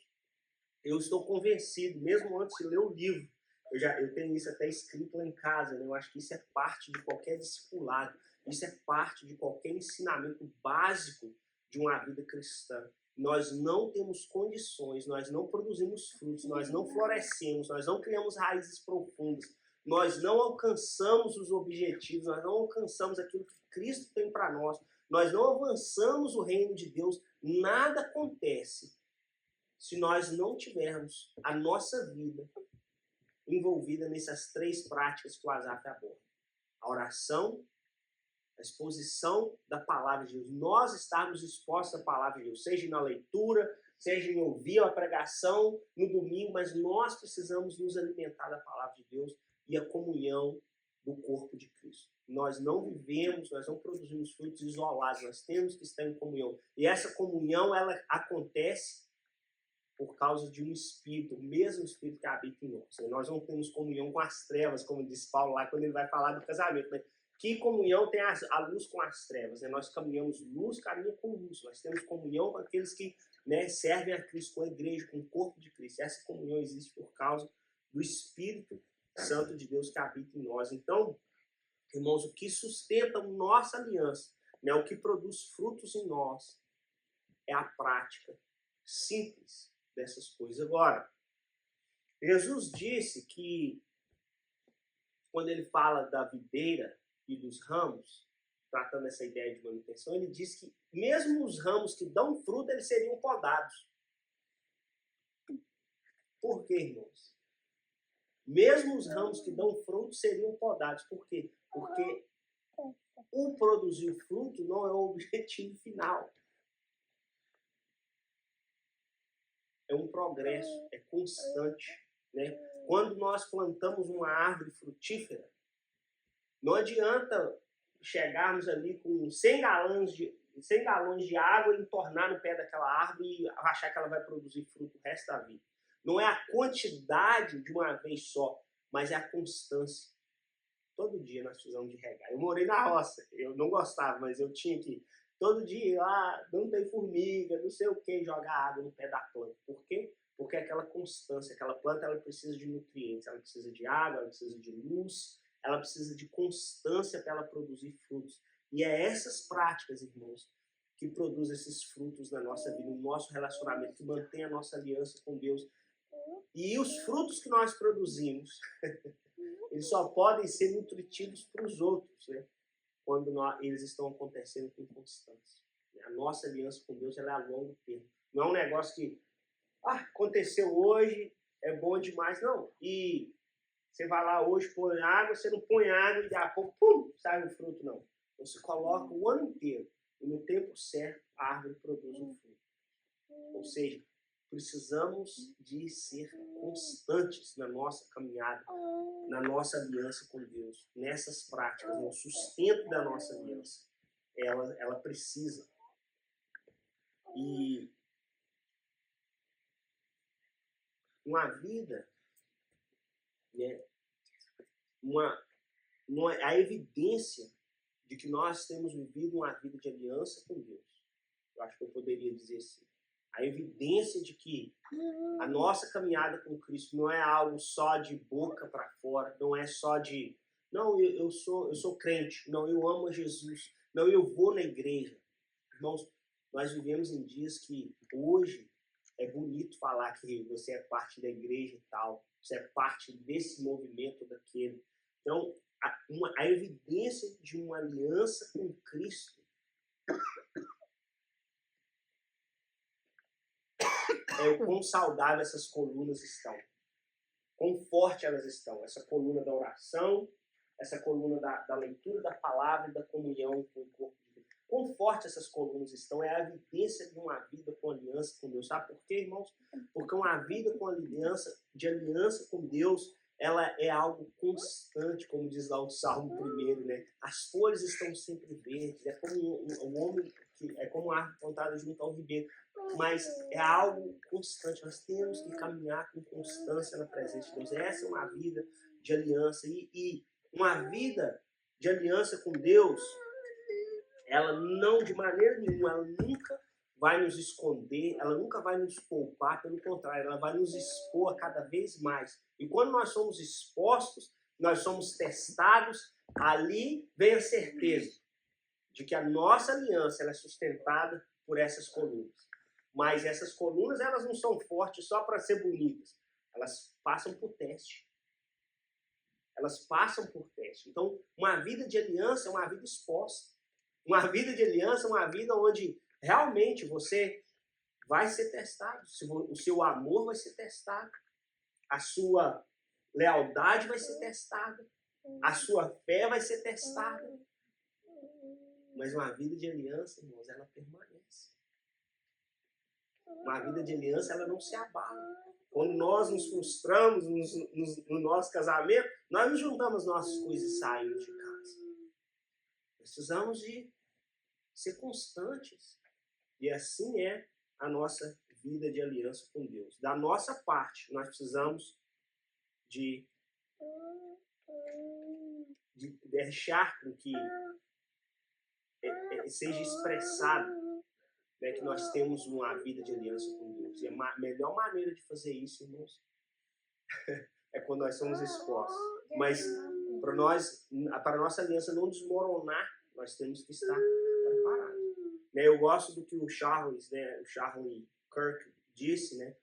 Eu estou convencido, mesmo antes de ler o livro, eu tenho isso até escrito lá em casa, né? Eu acho que isso é parte de qualquer discipulado, isso é parte de qualquer ensinamento básico de uma vida cristã. Nós não temos condições, nós não produzimos frutos, nós não florescemos, nós não criamos raízes profundas, nós não alcançamos os objetivos, nós não alcançamos aquilo que Cristo tem para nós, nós não avançamos o reino de Deus, nada acontece se nós não tivermos a nossa vida envolvida nessas três práticas que o Asaf aborda. A oração, a exposição da palavra de Deus. Nós estarmos expostos à palavra de Deus, seja na leitura, seja em ouvir a pregação no domingo, mas nós precisamos nos alimentar da palavra de Deus e a comunhão do corpo de Cristo. Nós não vivemos, nós não produzimos frutos isolados, nós temos que estar em comunhão. E essa comunhão, ela acontece por causa de um Espírito, o mesmo Espírito que habita em nós. Nós não temos comunhão com as trevas, como diz Paulo lá, quando ele vai falar do casamento. Né? Que comunhão tem a luz com as trevas? Né? Nós caminhamos luz, caminha com luz. Nós temos comunhão com aqueles que, né, servem a Cristo, com a igreja, com o corpo de Cristo. Essa comunhão existe por causa do Espírito Santo de Deus que habita em nós. Então, irmãos, o que sustenta a nossa aliança, né, o que produz frutos em nós, é a prática simples dessas coisas. Agora, Jesus disse que, quando ele fala da videira e dos ramos, tratando essa ideia de manutenção, ele diz que mesmo os ramos que dão fruto, eles seriam podados. Por quê, irmãos? Mesmo os ramos que dão fruto seriam podados. Por quê? Porque o produzir o fruto não é o objetivo final. É um progresso, é constante, né? Quando nós plantamos uma árvore frutífera, não adianta chegarmos ali com 100 galões de água e entornar no pé daquela árvore e achar que ela vai produzir fruto o resto da vida. Não é a quantidade de uma vez só, mas é a constância. Todo dia nós precisamos de regar. Eu morei na roça, eu não gostava, mas eu tinha que... Todo dia, não tem formiga, não sei o que, jogar água no pé da planta. Por quê? Porque aquela constância, aquela planta, ela precisa de nutrientes, ela precisa de água, ela precisa de luz, ela precisa de constância para ela produzir frutos. E é essas práticas, irmãos, que produzem esses frutos na nossa vida, no nosso relacionamento, que mantém a nossa aliança com Deus. E os frutos que nós produzimos, eles só podem ser nutritivos para os outros, né? Quando eles estão acontecendo com constância. A nossa aliança com Deus, ela é a longo termo. Não é um negócio que aconteceu hoje, é bom demais. Não. E Você vai lá hoje, põe água, você não põe água e daqui a pouco, pum, sai um fruto, não. Você coloca o ano inteiro e no tempo certo a árvore produz um fruto. Ou seja, precisamos de ser constantes na nossa caminhada, na nossa aliança com Deus, nessas práticas, no sustento da nossa aliança. Ela precisa. E uma vida, né, a evidência de que nós temos vivido uma vida de aliança com Deus. Eu acho que eu poderia dizer assim. A evidência de que a nossa caminhada com Cristo não é algo só de boca para fora, não é só de, não, eu sou crente, não, eu amo Jesus, não, eu vou na igreja. Irmãos, nós vivemos em dias que hoje é bonito falar que você é parte da igreja e tal, você é parte desse movimento daquele. Então, a evidência de uma aliança com Cristo é o quão saudável essas colunas estão, quão forte elas estão. Essa coluna da oração, essa coluna da leitura da palavra e da comunhão com o corpo de Deus. Quão forte essas colunas estão é a evidência de uma vida com aliança com Deus. Sabe por quê, irmãos? Porque uma vida com de aliança com Deus, ela é algo constante, como diz lá o Salmo 1, né? As folhas estão sempre verdes, é como um homem, é como a árvore plantada junto ao ribeiro, mas é algo constante. Nós temos que caminhar com constância na presença de Deus. Essa é uma vida de aliança, e uma vida de aliança com Deus, ela não, de maneira nenhuma, ela nunca vai nos esconder, ela nunca vai nos poupar, pelo contrário, ela vai nos expor cada vez mais. E quando nós somos expostos, nós somos testados, ali vem a certeza de que a nossa aliança ela é sustentada por essas colunas. Mas essas colunas, elas não são fortes só para ser bonitas. Elas passam por teste. Elas passam por teste. Então, uma vida de aliança é uma vida exposta. Uma vida de aliança é uma vida onde realmente você vai ser testado. O seu amor vai ser testado. A sua lealdade vai ser testada. A sua fé vai ser testada. Mas uma vida de aliança, irmãos, ela permanece. Uma vida de aliança, ela não se abala. Quando nós nos frustramos no nosso casamento, nós não juntamos nossas coisas e saímos de casa. Precisamos de ser constantes. E assim é a nossa vida de aliança com Deus. Da nossa parte, nós precisamos de deixar com que seja expressado, né, que nós temos uma vida de aliança com Deus. E a melhor maneira de fazer isso, irmãos, é quando nós somos expostos. Mas para a nossa aliança não desmoronar, nós temos que estar preparados. Né, eu gosto do que o Charles Kirk disse, né?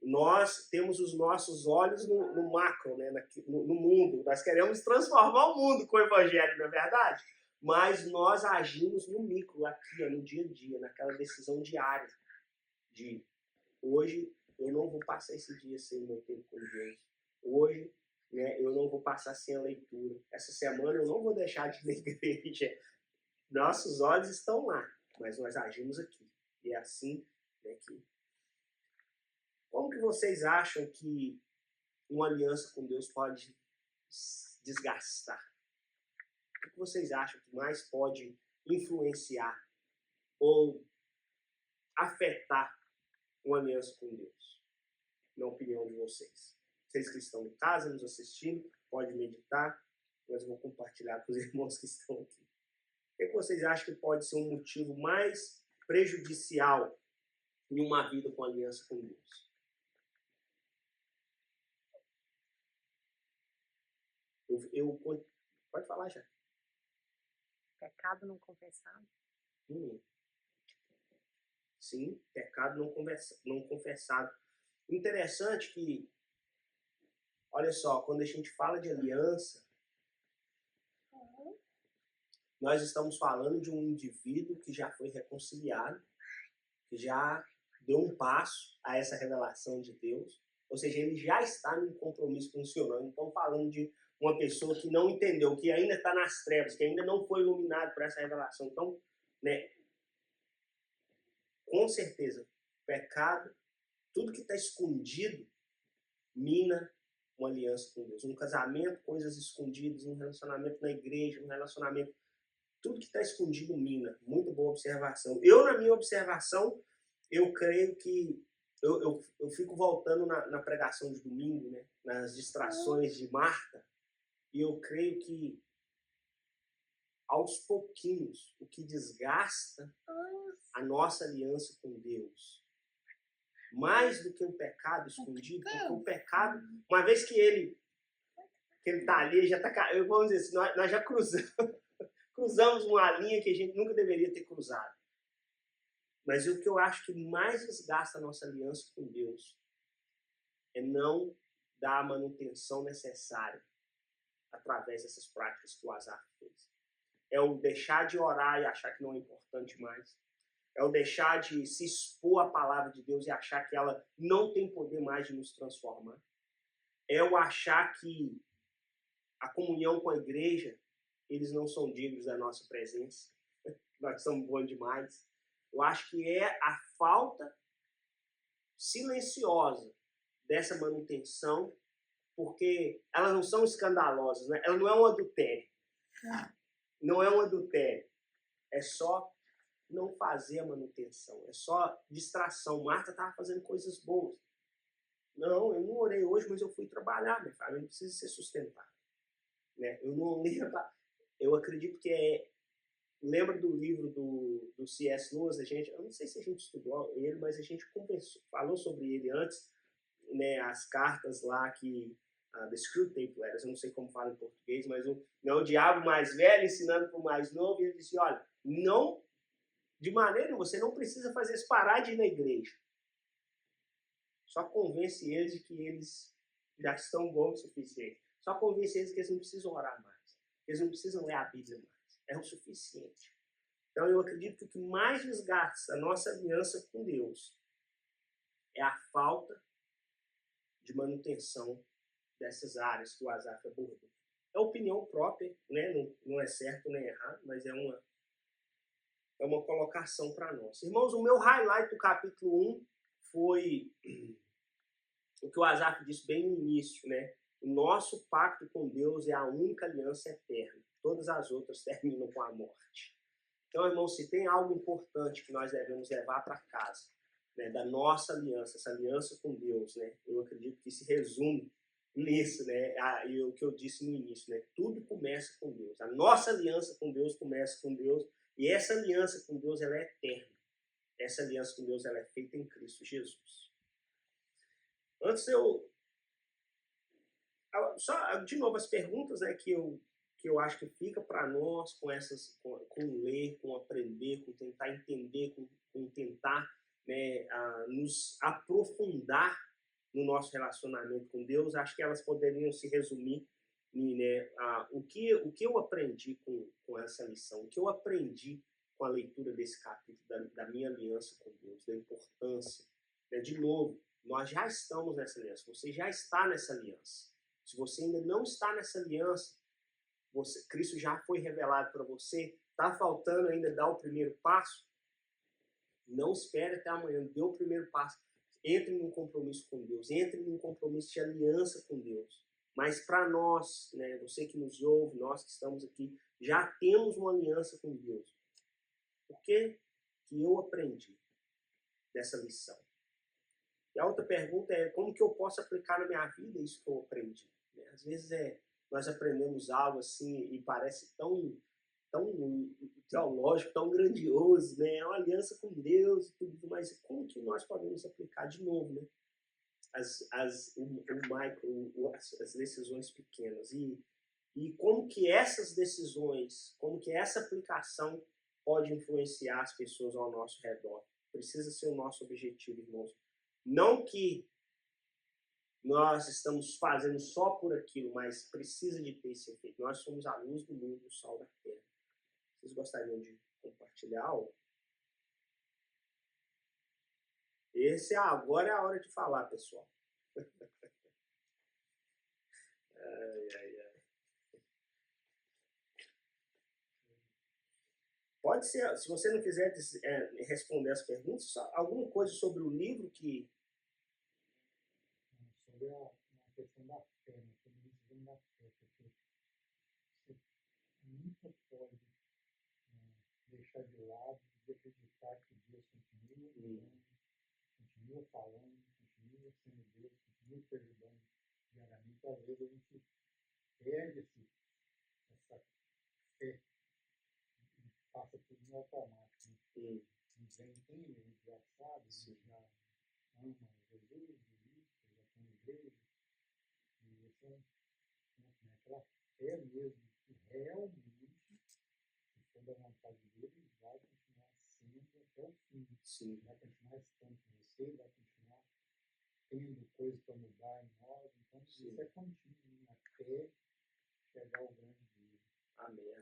Nós temos os nossos olhos no macro, né, no mundo. Nós queremos transformar o mundo com o evangelho, não é verdade? Mas nós agimos no micro, aqui, no dia a dia, naquela decisão diária de hoje eu não vou passar esse dia sem o meu tempo com Deus. Hoje, né, eu não vou passar sem a leitura. Essa semana eu não vou deixar de ir na igreja. Nossos olhos estão lá, mas nós agimos aqui. E é assim, né, que... Como que vocês acham que uma aliança com Deus pode desgastar? O que vocês acham que mais pode influenciar ou afetar uma aliança com Deus? Na opinião de vocês. Vocês que estão em casa nos assistindo, podem meditar, mas eu vou compartilhar com os irmãos que estão aqui. O que vocês acham que pode ser um motivo mais prejudicial em uma vida com aliança com Deus? Pode falar já. Pecado não confessado. Sim, pecado não confessado. Interessante que, olha só, quando a gente fala de aliança, nós estamos falando de um indivíduo que já foi reconciliado, que já deu um passo a essa revelação de Deus, Ou seja, ele já está num compromisso com o Senhor. Nós não estamos falando de uma pessoa que não entendeu, que ainda está nas trevas, que ainda não foi iluminado por essa revelação. Então, né, com certeza, pecado, tudo que está escondido, mina uma aliança com Deus. Um casamento, coisas escondidas, um relacionamento na igreja, um relacionamento, tudo que está escondido mina. Muito boa observação. Eu, na minha observação, eu creio que eu fico voltando na pregação de domingo, né, nas distrações de Marta, e eu creio que aos pouquinhos, o que desgasta a nossa aliança com Deus, mais do que o pecado escondido, porque o pecado, uma vez que ele está ali, já está, vamos dizer assim, nós já cruzamos uma linha que a gente nunca deveria ter cruzado. Mas o que eu acho que mais desgasta a nossa aliança com Deus é não dar a manutenção necessária através dessas práticas que o Asaf fez. É o deixar de orar e achar que não é importante mais. É o deixar de se expor à palavra de Deus e achar que ela não tem poder mais de nos transformar. É o achar que a comunhão com a igreja, eles não são dignos da nossa presença. Nós somos bons demais. Eu acho que é a falta silenciosa dessa manutenção, porque elas não são escandalosas, né? Ela não é um adultério. Não é um adultério. É só não fazer a manutenção. É só distração. Marta estava fazendo coisas boas. Não, eu não orei hoje, mas eu fui trabalhar, minha família precisa ser sustentada. Né? Eu não lembro. Eu acredito que lembra do livro do C.S. Lewis? Eu não sei se a gente estudou ele, mas a gente falou sobre ele antes, né? As cartas lá que The Screwtape Letters, eu não sei como fala em português, mas o diabo mais velho ensinando para o mais novo, e ele disse, olha, não, de maneira, você não precisa fazer eles parar de ir na igreja. Só convence eles de que eles já estão bons o suficiente. Só convence eles que eles não precisam orar mais. Eles não precisam ler a Bíblia mais. É o suficiente. Então eu acredito que o que mais desgasta a nossa aliança com Deus é a falta de manutenção dessas áreas que o Asaf abordou. É opinião própria, né? Não é certo nem errado, mas é uma colocação para nós. Irmãos, o meu highlight do capítulo 1 foi o que o Asaf disse bem no início, né? O nosso pacto com Deus é a única aliança eterna. Todas as outras terminam com a morte. Então, irmãos, se tem algo importante que nós devemos levar para casa, né, da nossa aliança, essa aliança com Deus, né? Eu acredito que se resume nisso, né? E o que eu disse no início, né? Tudo começa com Deus. A nossa aliança com Deus começa com Deus, e essa aliança com Deus, ela é eterna. Essa aliança com Deus, ela é feita em Cristo Jesus. Antes só de novo as perguntas, né, que eu acho que fica para nós com ler, com aprender, com tentar entender, com tentar, né, nos aprofundar no nosso relacionamento com Deus. Acho que elas poderiam se resumir em, né, o que eu aprendi com essa lição, o que eu aprendi com a leitura desse capítulo da minha aliança com Deus, da importância, né? De novo, nós já estamos nessa aliança, você já está nessa aliança. Se você ainda não está nessa aliança, Cristo já foi revelado para você, está faltando ainda dar o primeiro passo, não espere até amanhã, dê o primeiro passo. Entre num compromisso com Deus, entre num compromisso de aliança com Deus. Mas para nós, né, você que nos ouve, nós que estamos aqui, já temos uma aliança com Deus. O que eu aprendi dessa lição? E a outra pergunta é, como que eu posso aplicar na minha vida isso que eu aprendi? Às vezes nós aprendemos algo assim e parece tão teológico, tão grandioso, né? É uma aliança com Deus e tudo, mas como que nós podemos aplicar de novo, né? As decisões pequenas e como que essas decisões, como que essa aplicação pode influenciar as pessoas ao nosso redor. Precisa ser o nosso objetivo, irmãos. Não que nós estamos fazendo só por aquilo, mas precisa de ter esse efeito. Nós somos a luz do mundo, o sol da terra. Vocês gostariam de compartilhar algo? Agora é a hora de falar, pessoal. Pode ser, se você não quiser responder as perguntas, só alguma coisa sobre o livro que... Sobre a questão da fé, né? Sobre isso vem da fé, porque você nunca pode deixar de lado e acreditar que Deus continua falando, continua sendo Deus, continua perdoando diariamente. Às vezes a gente perde essa fé e passa tudo no automático. Né? A gente já entende, a gente já sabe, a gente já ama Jesus, já tem igreja, e essa é aquela fé mesmo que realmente, se for da vontade dele, vai continuar sendo até o fim. Sim. Vai continuar estando com você, vai continuar tendo coisas para mudar em nós. Então, isso é contínuo até chegar ao grande dia. Amém.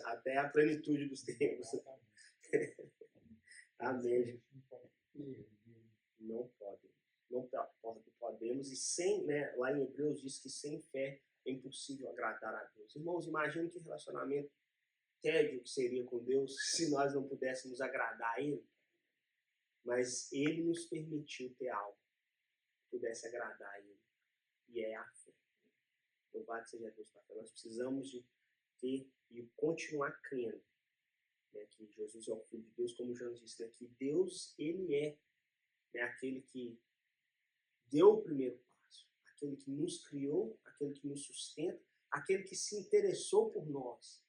Até a plenitude dos tempos. Amém. Não pode. Não podemos. E sem, né, lá em Hebreus diz que sem fé é impossível agradar a Deus. Irmãos, imagine que relacionamento tédio que seria com Deus se nós não pudéssemos agradar a Ele. Mas Ele nos permitiu ter algo que pudesse agradar a Ele. E é a fé. Louvado seja Deus, Pai. Nós precisamos de ter e continuar crendo, né, que Jesus é o Filho de Deus, como o João disse, né, que Deus, Ele é, né, aquele que deu o primeiro passo, aquele que nos criou, aquele que nos sustenta, aquele que se interessou por nós,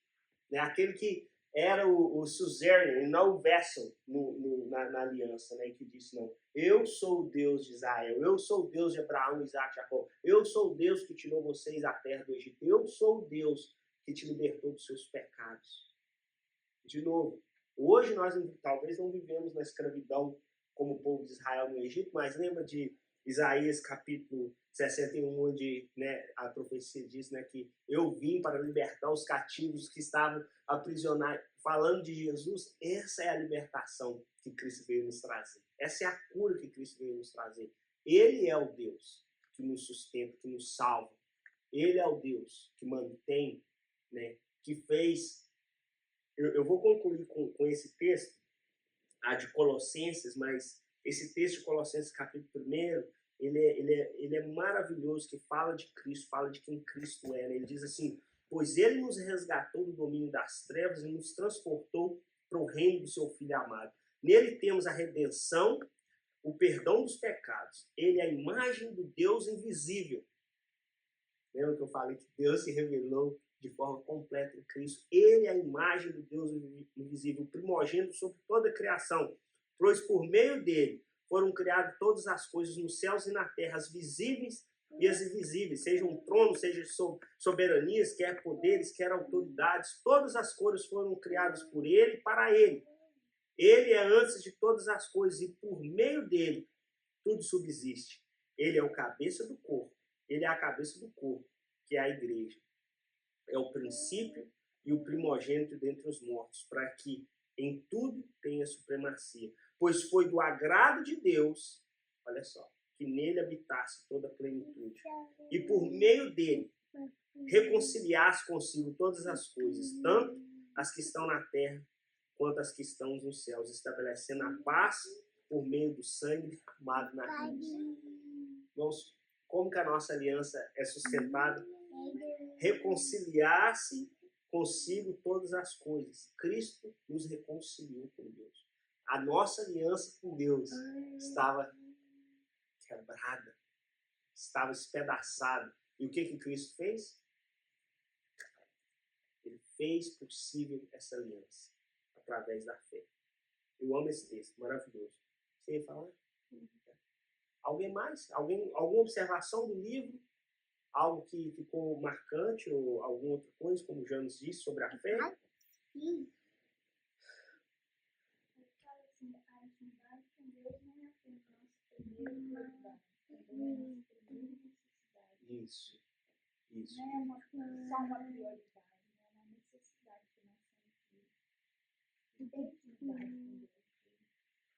né, aquele que era o suzerain e não o vessel na aliança, né, que disse, não, eu sou o Deus de Israel, eu sou o Deus de Abraão, Isaac e Jacó, eu sou o Deus que tirou vocês da terra do Egito, eu sou o Deus que te libertou dos seus pecados. De novo, hoje nós talvez não vivemos na escravidão como o povo de Israel no Egito, mas lembra de Isaías capítulo 61, onde, né, a profecia diz, né, que eu vim para libertar os cativos que estavam aprisionados. Falando de Jesus, essa é a libertação que Cristo veio nos trazer. Essa é a cura que Cristo veio nos trazer. Ele é o Deus que nos sustenta, que nos salva. Ele é o Deus que mantém, né, que fez... Eu vou concluir com esse texto, de Colossenses, mas esse texto de Colossenses capítulo 1, ele é maravilhoso, que fala de Cristo, fala de quem Cristo é. Né? Ele diz assim, pois ele nos resgatou do domínio das trevas e nos transportou para o reino do seu Filho amado. Nele temos a redenção, o perdão dos pecados. Ele é a imagem do Deus invisível. Lembra que eu falei que Deus se revelou de forma completa em Cristo? Ele é a imagem do Deus invisível, o primogênito sobre toda a criação, pois por meio dele foram criadas todas as coisas nos céus e na terra, as visíveis e as invisíveis, sejam tronos, sejam soberanias, quer poderes, quer autoridades, todas as coisas foram criadas por ele e para ele. Ele é antes de todas as coisas e por meio dele tudo subsiste. Ele é o cabeça do corpo. Ele é a cabeça do corpo, que é a igreja. É o princípio e o primogênito dentre os mortos, para que em tudo tenha supremacia. Pois foi do agrado de Deus, olha só, que nele habitasse toda a plenitude. E por meio dele, reconciliasse consigo todas as coisas, tanto as que estão na terra, quanto as que estão nos céus, estabelecendo a paz por meio do sangue derramado na cruz. Irmãos, como que a nossa aliança é sustentada? Reconciliar-se consigo todas as coisas. Cristo nos reconciliou com Deus. A nossa aliança com Deus estava quebrada, estava espedaçada. E o que Cristo fez? Ele fez possível essa aliança através da fé. Eu amo esse texto, maravilhoso. Você ia falar? Alguém mais? Alguma observação do livro? Algo que ficou marcante ou alguma outra coisa, como o Janos disse, sobre a fé? Sim. Isso. Não é só uma prioridade, é uma necessidade que nós temos de identidade com Deus,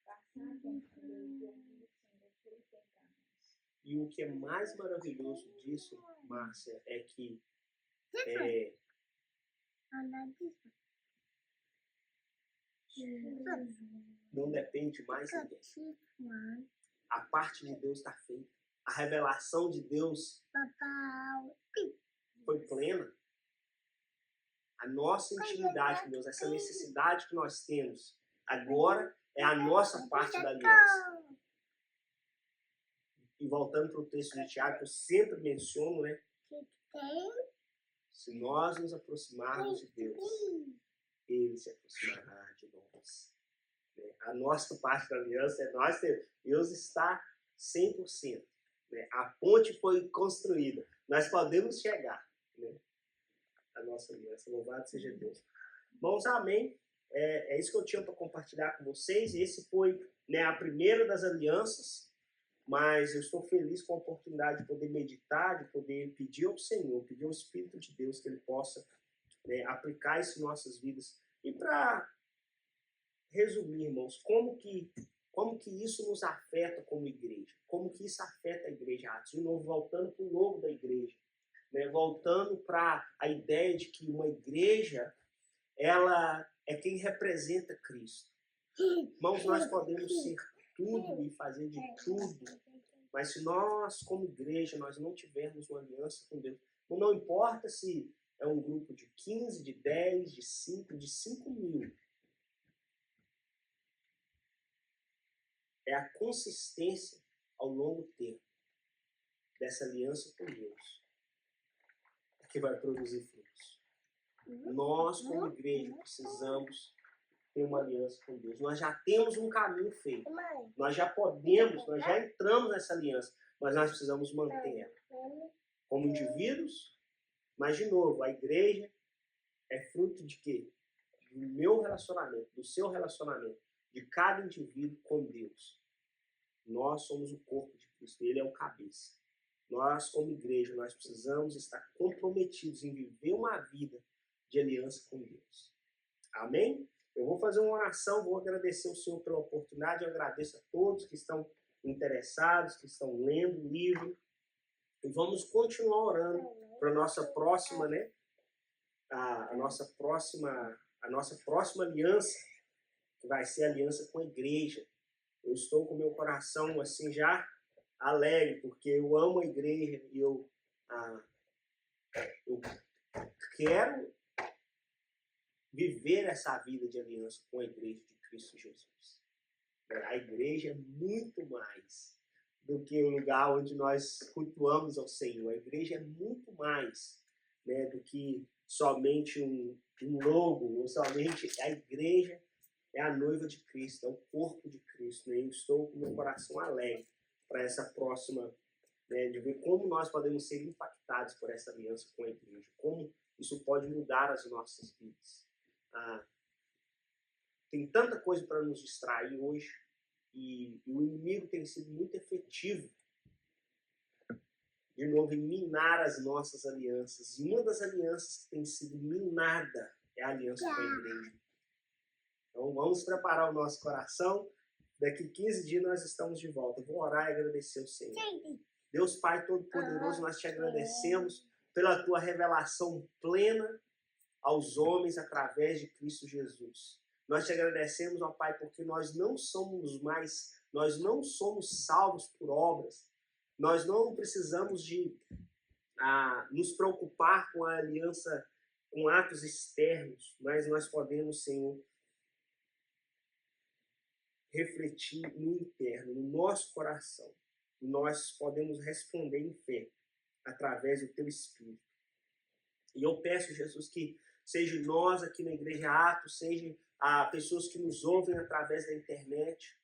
passar tempo com Deus, de ouvir o Senhor, que Ele tem para nós. E o que é mais maravilhoso disso, Márcia, é que Não depende mais de ninguém. A parte de Deus está feita. A revelação de Deus foi plena. A nossa intimidade com Deus, essa necessidade que nós temos agora é a nossa parte da aliança. E voltando para o texto de Tiago, que eu sempre menciono, né? Se nós nos aproximarmos de Deus, Ele se aproximará de nós. A nossa parte da aliança é nós ter. Deus está 100%. A ponte foi construída. Nós podemos chegar. A nossa aliança. Louvado seja Deus. Irmãos, amém. É isso que eu tinha para compartilhar com vocês.Esse foi a primeira das alianças. Mas eu estou feliz com a oportunidade de poder meditar, de poder pedir ao Senhor, pedir ao Espírito de Deus que Ele possa aplicar isso em nossas vidas. E para resumir, irmãos, como que isso nos afeta como igreja? Como que isso afeta a igreja Atos? De novo, voltando para o logo da igreja. Voltando para a ideia de que uma igreja, ela é quem representa Cristo. Irmãos, nós podemos ser tudo e fazer de tudo, mas se nós, como igreja, nós não tivermos uma aliança com Deus, não importa se é um grupo de 15, de 10, de 5, de 5 mil, é a consistência ao longo tempo dessa aliança com Deus que vai produzir frutos. Nós, como igreja, precisamos ter uma aliança com Deus. Nós já temos um caminho feito. Nós já podemos, nós já entramos nessa aliança, mas nós precisamos manter ela. Como indivíduos, mas de novo, a igreja é fruto de quê? Do meu relacionamento, do seu relacionamento, de cada indivíduo com Deus. Nós somos o corpo de Cristo, Ele é o cabeça. Nós, como igreja, nós precisamos estar comprometidos em viver uma vida de aliança com Deus. Amém? Eu vou fazer uma oração, vou agradecer ao Senhor pela oportunidade, eu agradeço a todos que estão interessados, que estão lendo o livro, e vamos continuar orando para a nossa próxima, a nossa próxima aliança, que vai ser a aliança com a igreja. Eu estou com meu coração assim já alegre, porque eu amo a igreja e eu quero viver essa vida de aliança com a igreja de Cristo Jesus. A igreja é muito mais do que o lugar onde nós cultuamos ao Senhor. A igreja é muito mais do que somente um logo, ou somente a igreja é a noiva de Cristo, é o corpo de Cristo. Eu estou com meu coração alegre para essa próxima, de ver como nós podemos ser impactados por essa aliança com a igreja, como isso pode mudar as nossas vidas. Tem tanta coisa para nos distrair hoje e o inimigo tem sido muito efetivo de novo em minar as nossas alianças. E uma das alianças que tem sido minada é a aliança com a igreja. Então vamos preparar o nosso coração. Daqui 15 dias nós estamos de volta. Eu vou orar e agradecer ao Senhor. Deus Pai Todo-Poderoso, nós te agradecemos pela tua revelação plena aos homens através de Cristo Jesus. Nós te agradecemos, ó Pai, porque nós não somos salvos por obras. Nós não precisamos de nos preocupar com a aliança, com atos externos, mas nós podemos, Senhor, refletir no interno, no nosso coração. Nós podemos responder em fé através do teu Espírito. E eu peço, Jesus, que seja nós aqui na Igreja Atos, seja pessoas que nos ouvem através da internet,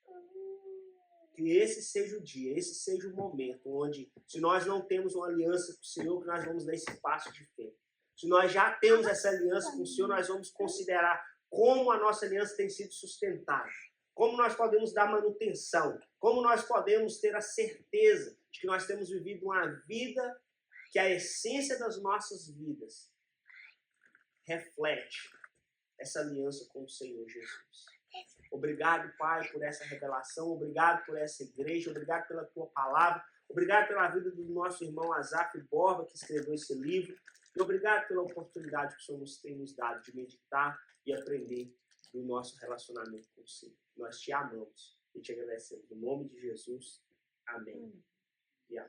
que esse seja o dia, esse seja o momento onde, se nós não temos uma aliança com o Senhor, que nós vamos dar esse passo de fé. Se nós já temos essa aliança com o Senhor, nós vamos considerar como a nossa aliança tem sido sustentada, como nós podemos dar manutenção, como nós podemos ter a certeza de que nós temos vivido uma vida que a essência das nossas vidas reflete essa aliança com o Senhor Jesus. Obrigado, Pai, por essa revelação, obrigado por essa igreja, obrigado pela tua palavra, obrigado pela vida do nosso irmão Azaf Borba, que escreveu esse livro, e obrigado pela oportunidade que o Senhor tem nos dado de meditar e aprender do nosso relacionamento com o Senhor. Nós te amamos e te agradecemos. No nome de Jesus, amém.